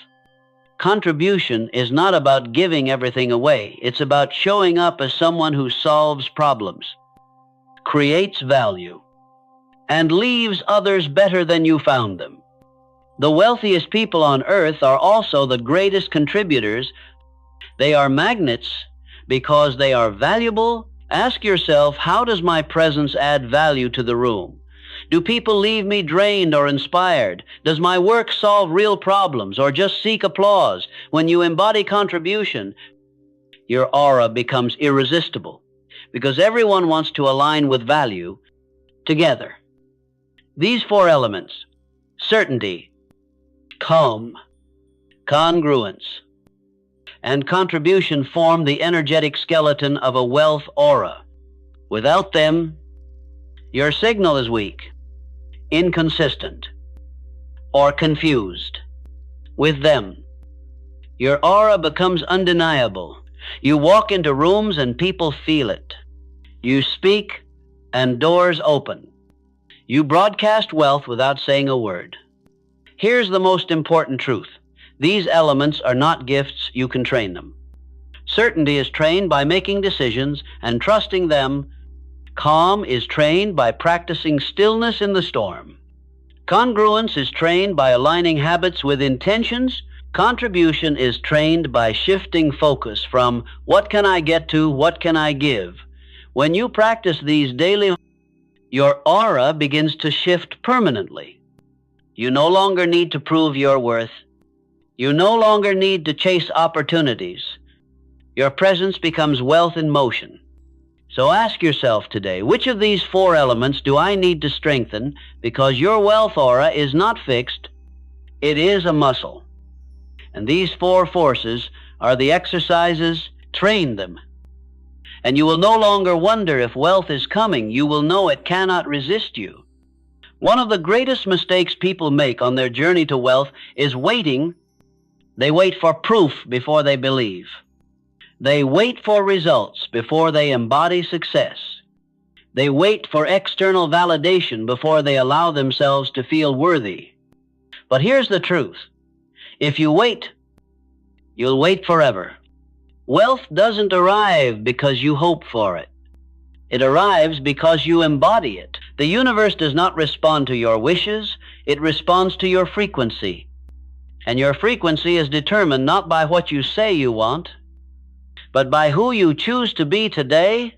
Contribution is not about giving everything away. It's about showing up as someone who solves problems, creates value, and leaves others better than you found them. The wealthiest people on earth are also the greatest contributors. They are magnets because they are valuable. Ask yourself, how does my presence add value to the room? Do people leave me drained or inspired? Does my work solve real problems or just seek applause? When you embody contribution, your aura becomes irresistible because everyone wants to align with value together. These 4 elements, certainty, calm, congruence, and contribution, form the energetic skeleton of a wealth aura. Without them, your signal is weak, inconsistent, or confused. With them, your aura becomes undeniable. You walk into rooms and people feel it. You speak and doors open. You broadcast wealth without saying a word. Here's the most important truth. These elements are not gifts. You can train them. Certainty is trained by making decisions and trusting them. Calm is trained by practicing stillness in the storm. Congruence is trained by aligning habits with intentions. Contribution is trained by shifting focus from what can I get to what can I give. When you practice these daily, your aura begins to shift permanently. You no longer need to prove your worth. You no longer need to chase opportunities. Your presence becomes wealth in motion. So ask yourself today, which of these 4 elements do I need to strengthen? Because your wealth aura is not fixed. It is a muscle. And these 4 forces are the exercises. Train them. And you will no longer wonder if wealth is coming. You will know it cannot resist you. One of the greatest mistakes people make on their journey to wealth is waiting. They wait for proof before they believe. They wait for results before they embody success. They wait for external validation before they allow themselves to feel worthy. But here's the truth. If you wait, you'll wait forever. Wealth doesn't arrive because you hope for it. It arrives because you embody it. The universe does not respond to your wishes. It responds to your frequency. And your frequency is determined not by what you say you want, but by who you choose to be today.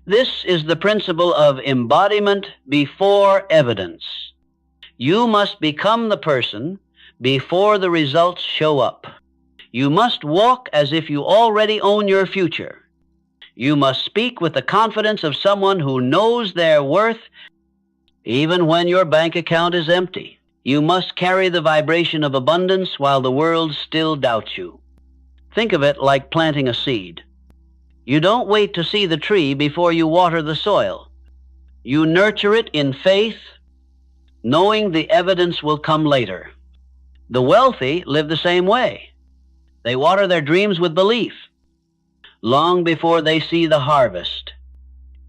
This is the principle of embodiment before evidence. You must become the person before the results show up. You must walk as if you already own your future. You must speak with the confidence of someone who knows their worth, even when your bank account is empty. You must carry the vibration of abundance while the world still doubts you. Think of it like planting a seed. You don't wait to see the tree before you water the soil. You nurture it in faith, knowing the evidence will come later. The wealthy live the same way. They water their dreams with belief, long before they see the harvest.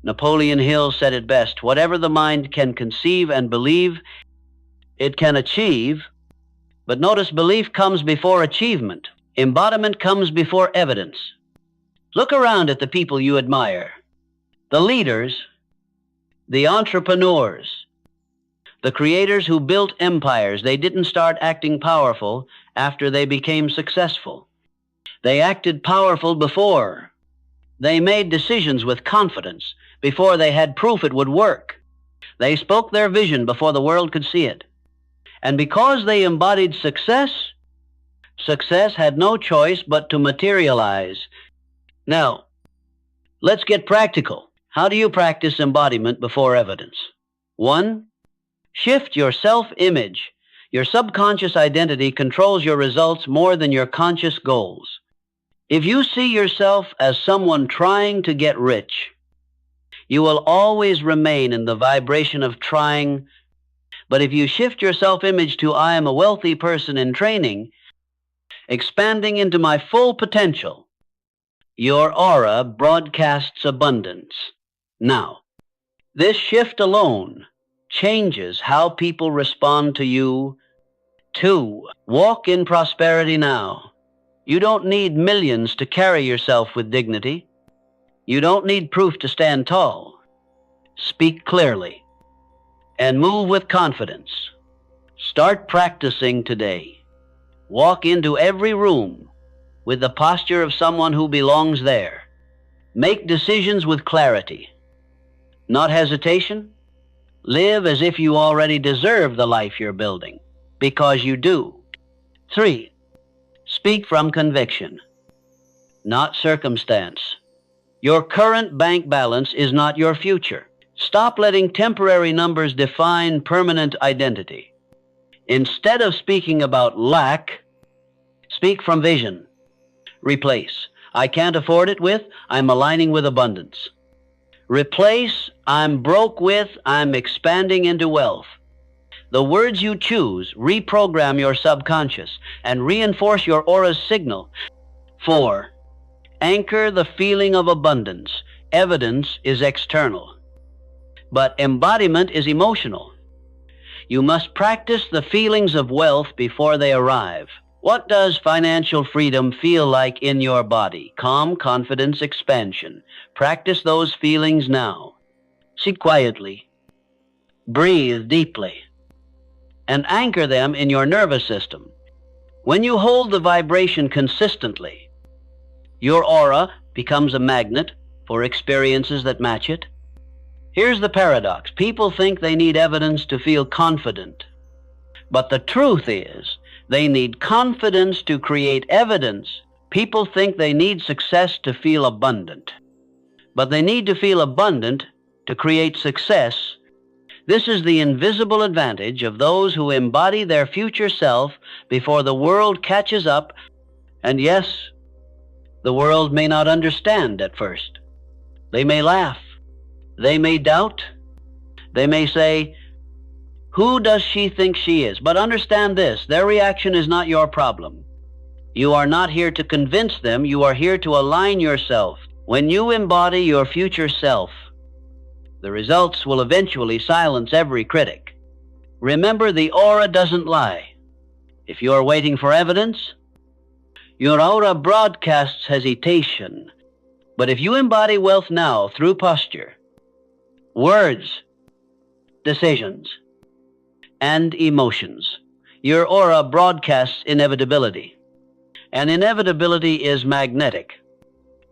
Napoleon Hill said it best, whatever the mind can conceive and believe, it can achieve. But notice, belief comes before achievement. Embodiment comes before evidence. Look around at the people you admire, the leaders, the entrepreneurs, the creators who built empires. They didn't start acting powerful after they became successful. They acted powerful before. They made decisions with confidence before they had proof it would work. They spoke their vision before the world could see it. And because they embodied success, success had no choice but to materialize. Now, Let's get practical. How do you practice embodiment before evidence? 1. Shift your self-image. Your subconscious identity controls your results more than your conscious goals. If you see yourself as someone trying to get rich, you will always remain in the vibration of trying. But if you shift your self-image to I am a wealthy person in training, expanding into my full potential, your aura broadcasts abundance. Now, this shift alone changes how people respond to you. 2. Walk in prosperity now. You don't need millions to carry yourself with dignity. You don't need proof to stand tall. Speak clearly and move with confidence. Start practicing today. Walk into every room with the posture of someone who belongs there. Make decisions with clarity, not hesitation. Live as if you already deserve the life you're building, because you do. 3. Speak from conviction, not circumstance. Your current bank balance is not your future. Stop letting temporary numbers define permanent identity. Instead of speaking about lack, speak from vision. Replace, I can't afford it with, I'm aligning with abundance. Replace, I'm broke with, I'm expanding into wealth. The words you choose reprogram your subconscious and reinforce your aura's signal. 4. Anchor the feeling of abundance. Evidence is external, but embodiment is emotional. You must practice the feelings of wealth before they arrive. What does financial freedom feel like in your body? Calm, confidence, expansion. Practice those feelings now. Sit quietly. Breathe deeply. And anchor them in your nervous system. When you hold the vibration consistently, your aura becomes a magnet for experiences that match it. Here's the paradox. People think they need evidence to feel confident. But the truth is, they need confidence to create evidence. People think they need success to feel abundant. But they need to feel abundant to create success. This is the invisible advantage of those who embody their future self before the world catches up. And yes, the world may not understand at first. They may laugh. They may doubt. They may say, who does she think she is? But understand this, their reaction is not your problem. You are not here to convince them, you are here to align yourself. When you embody your future self, the results will eventually silence every critic. Remember, the aura doesn't lie. If you are waiting for evidence, your aura broadcasts hesitation. But if you embody wealth now through posture, words, decisions, and emotions, your aura broadcasts inevitability. And inevitability is magnetic.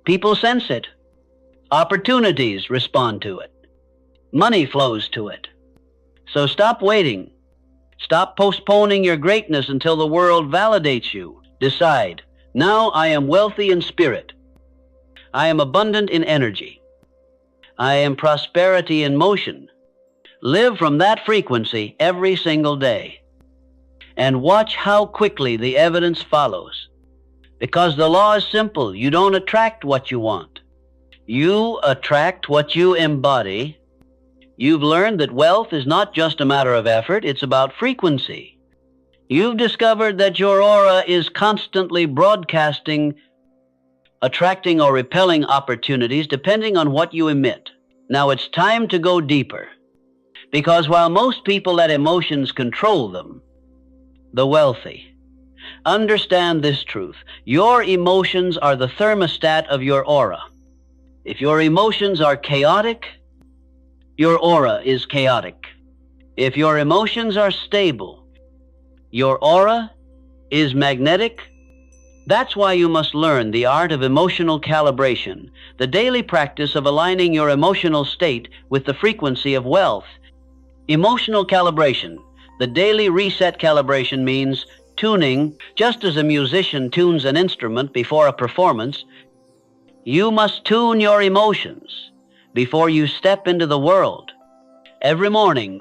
People sense it. Opportunities respond to it. Money flows to it. So stop waiting. Stop postponing your greatness until the world validates you. Decide, now I am wealthy in spirit. I am abundant in energy. I am prosperity in motion. Live from that frequency every single day. And watch how quickly the evidence follows. Because the law is simple. You don't attract what you want. You attract what you embody. You've learned that wealth is not just a matter of effort, it's about frequency. You've discovered that your aura is constantly broadcasting, attracting or repelling opportunities depending on what you emit. Now it's time to go deeper. Because while most people let emotions control them, the wealthy, understand this truth. Your emotions are the thermostat of your aura. If your emotions are chaotic, your aura is chaotic. If your emotions are stable, your aura is magnetic. That's why you must learn the art of emotional calibration, the daily practice of aligning your emotional state with the frequency of wealth. Emotional calibration, the daily reset calibration, means tuning. Just as a musician tunes an instrument before a performance, You must tune your emotions before you step into the world. Every morning,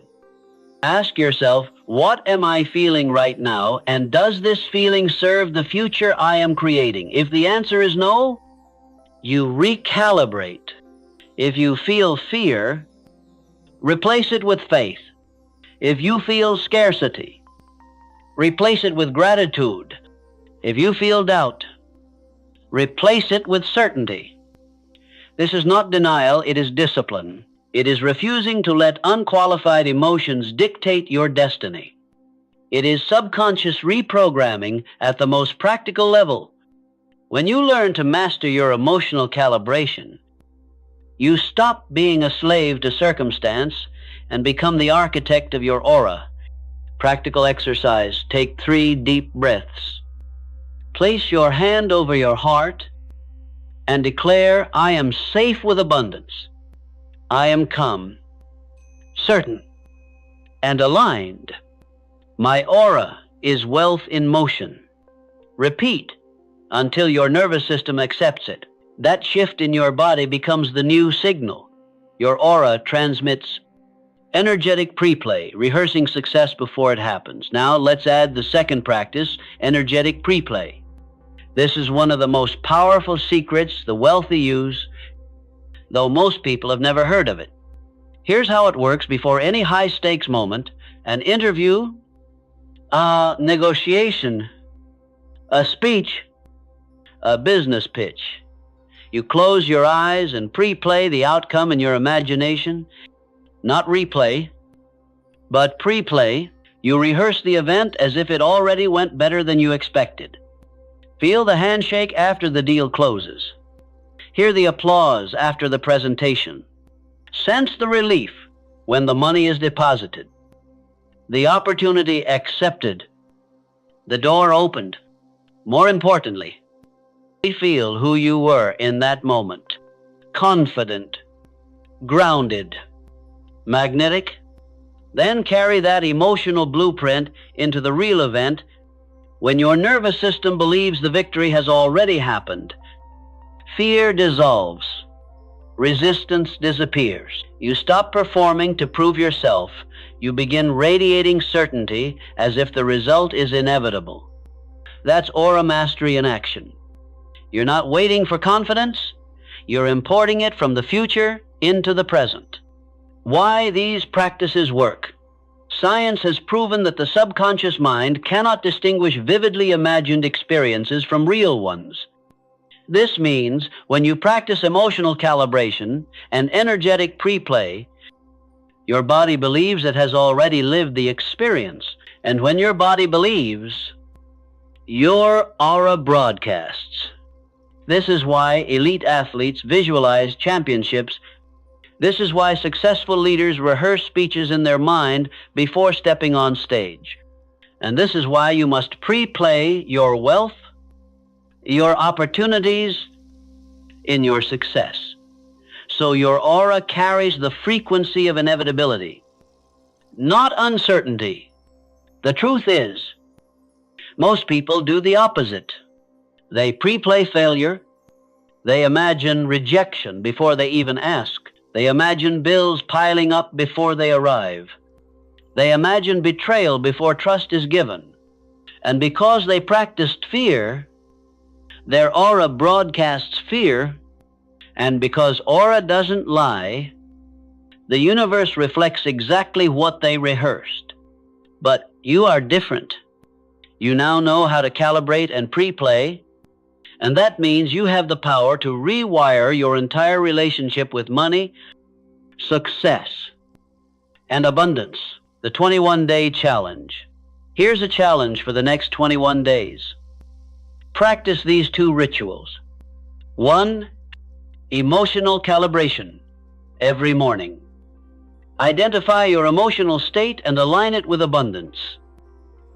ask yourself, what am I feeling right now, and does this feeling serve the future I am creating? If the answer is no, you recalibrate. If you feel fear, replace it with faith. If you feel scarcity, replace it with gratitude. If you feel doubt, replace it with certainty. This is not denial, it is discipline. It is refusing to let unqualified emotions dictate your destiny. It is subconscious reprogramming at the most practical level. When you learn to master your emotional calibration, you stop being a slave to circumstance and become the architect of your aura. Practical exercise. Take 3 deep breaths. Place your hand over your heart and declare, I am safe with abundance. I am calm, certain, and aligned. My aura is wealth in motion. Repeat until your nervous system accepts it. That shift in your body becomes the new signal. Your aura transmits energetic preplay, rehearsing success before it happens. Now let's add the second practice, energetic preplay. This is one of the most powerful secrets the wealthy use, though most people have never heard of it. Here's how it works before any high-stakes moment: an interview, a negotiation, a speech, a business pitch. You close your eyes and pre-play the outcome in your imagination. Not replay, but pre-play. You rehearse the event as if it already went better than you expected. Feel the handshake after the deal closes. Hear the applause after the presentation. Sense the relief when the money is deposited. The opportunity accepted. The door opened. More importantly, feel who you were in that moment. Confident, grounded, magnetic. Then carry that emotional blueprint into the real event when your nervous system believes the victory has already happened. Fear dissolves. Resistance disappears. You stop performing to prove yourself. You begin radiating certainty as if the result is inevitable. That's aura mastery in action. You're not waiting for confidence. You're importing it from the future into the present. Why these practices work? Science has proven that the subconscious mind cannot distinguish vividly imagined experiences from real ones. This means when you practice emotional calibration and energetic preplay, your body believes it has already lived the experience. And when your body believes, your aura broadcasts. This is why elite athletes visualize championships. This is why successful leaders rehearse speeches in their mind before stepping on stage. And this is why you must pre-play your wealth, your opportunities, in your success. So your aura carries the frequency of inevitability, not uncertainty. The truth is, most people do the opposite. They pre-play failure. They imagine rejection before they even ask. They imagine bills piling up before they arrive. They imagine betrayal before trust is given. And because they practiced fear, their aura broadcasts fear. And because aura doesn't lie, the universe reflects exactly what they rehearsed. But you are different. You now know how to calibrate and pre-play, and that means you have the power to rewire your entire relationship with money, success, and abundance. The 21-day challenge. Here's a challenge for the next 21 days. Practice these 2 rituals. 1, emotional calibration every morning. Identify your emotional state and align it with abundance.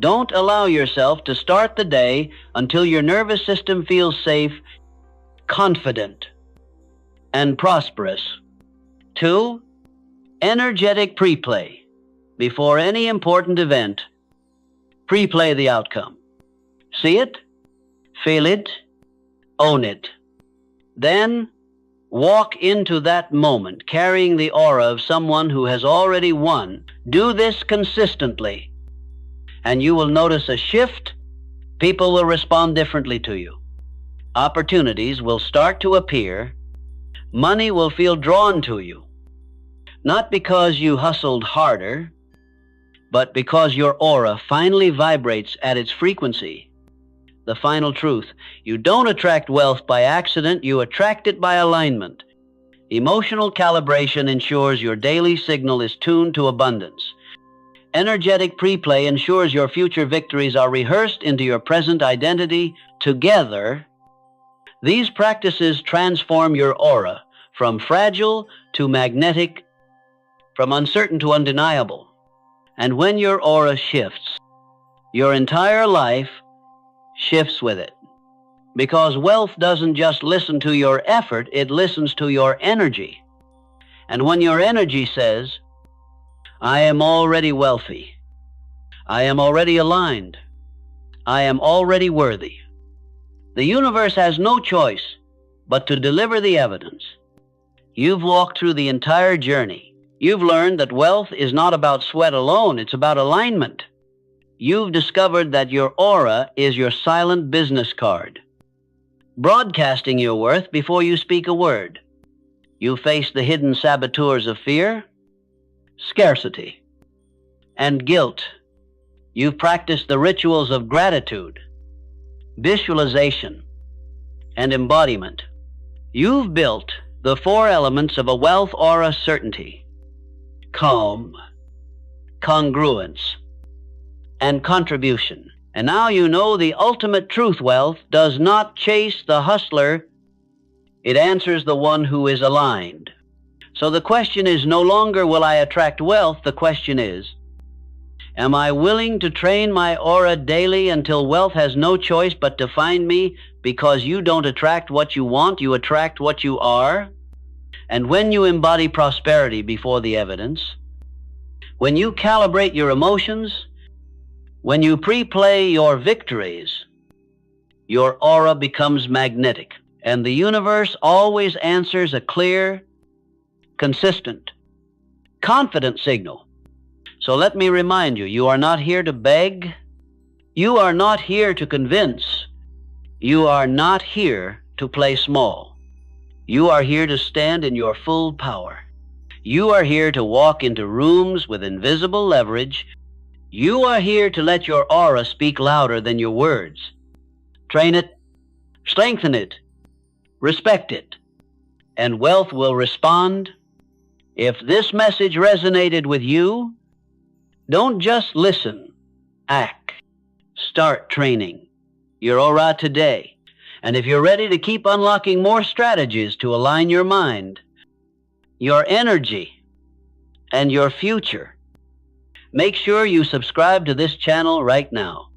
Don't allow yourself to start the day until your nervous system feels safe, confident, and prosperous. 2, energetic preplay. Before any important event, preplay the outcome. See it, feel it, own it. Then walk into that moment carrying the aura of someone who has already won. Do this consistently, and you will notice a shift. People will respond differently to you. Opportunities will start to appear. Money will feel drawn to you, not because you hustled harder, but because your aura finally vibrates at its frequency. The final truth: you don't attract wealth by accident, you attract it by alignment. Emotional calibration ensures your daily signal is tuned to abundance. Energetic preplay ensures your future victories are rehearsed into your present identity. Together, these practices transform your aura from fragile to magnetic, from uncertain to undeniable. And when your aura shifts, your entire life shifts with it. Because wealth doesn't just listen to your effort, it listens to your energy. And when your energy says, I am already wealthy, I am already aligned, I am already worthy, the universe has no choice but to deliver the evidence. You've walked through the entire journey. You've learned that wealth is not about sweat alone, it's about alignment. You've discovered that your aura is your silent business card, broadcasting your worth before you speak a word. You face the hidden saboteurs of fear, scarcity, and guilt. You've practiced the rituals of gratitude, visualization, and embodiment. You've built the 4 elements of a wealth aura certainty: calm, congruence, and contribution. And now you know the ultimate truth: wealth does not chase the hustler, it answers the one who is aligned. So the question is no longer, will I attract wealth? The question is, am I willing to train my aura daily until wealth has no choice but to find me? Because you don't attract what you want, you attract what you are. And when you embody prosperity before the evidence, when you calibrate your emotions, when you pre-play your victories, your aura becomes magnetic, and the universe always answers a clear, consistent, confident signal. So let me remind you, you are not here to beg. You are not here to convince. You are not here to play small. You are here to stand in your full power. You are here to walk into rooms with invisible leverage. You are here to let your aura speak louder than your words. Train it, strengthen it, respect it, and wealth will respond. If this message resonated with you, don't just listen, act. Start training your aura today. And if you're ready to keep unlocking more strategies to align your mind, your energy, and your future, make sure you subscribe to this channel right now.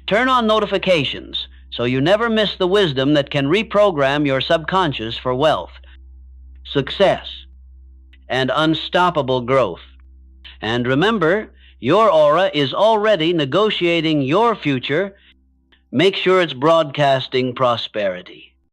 Turn on notifications so you never miss the wisdom that can reprogram your subconscious for wealth, success, and unstoppable growth. And remember, your aura is already negotiating your future. Make sure it's broadcasting prosperity.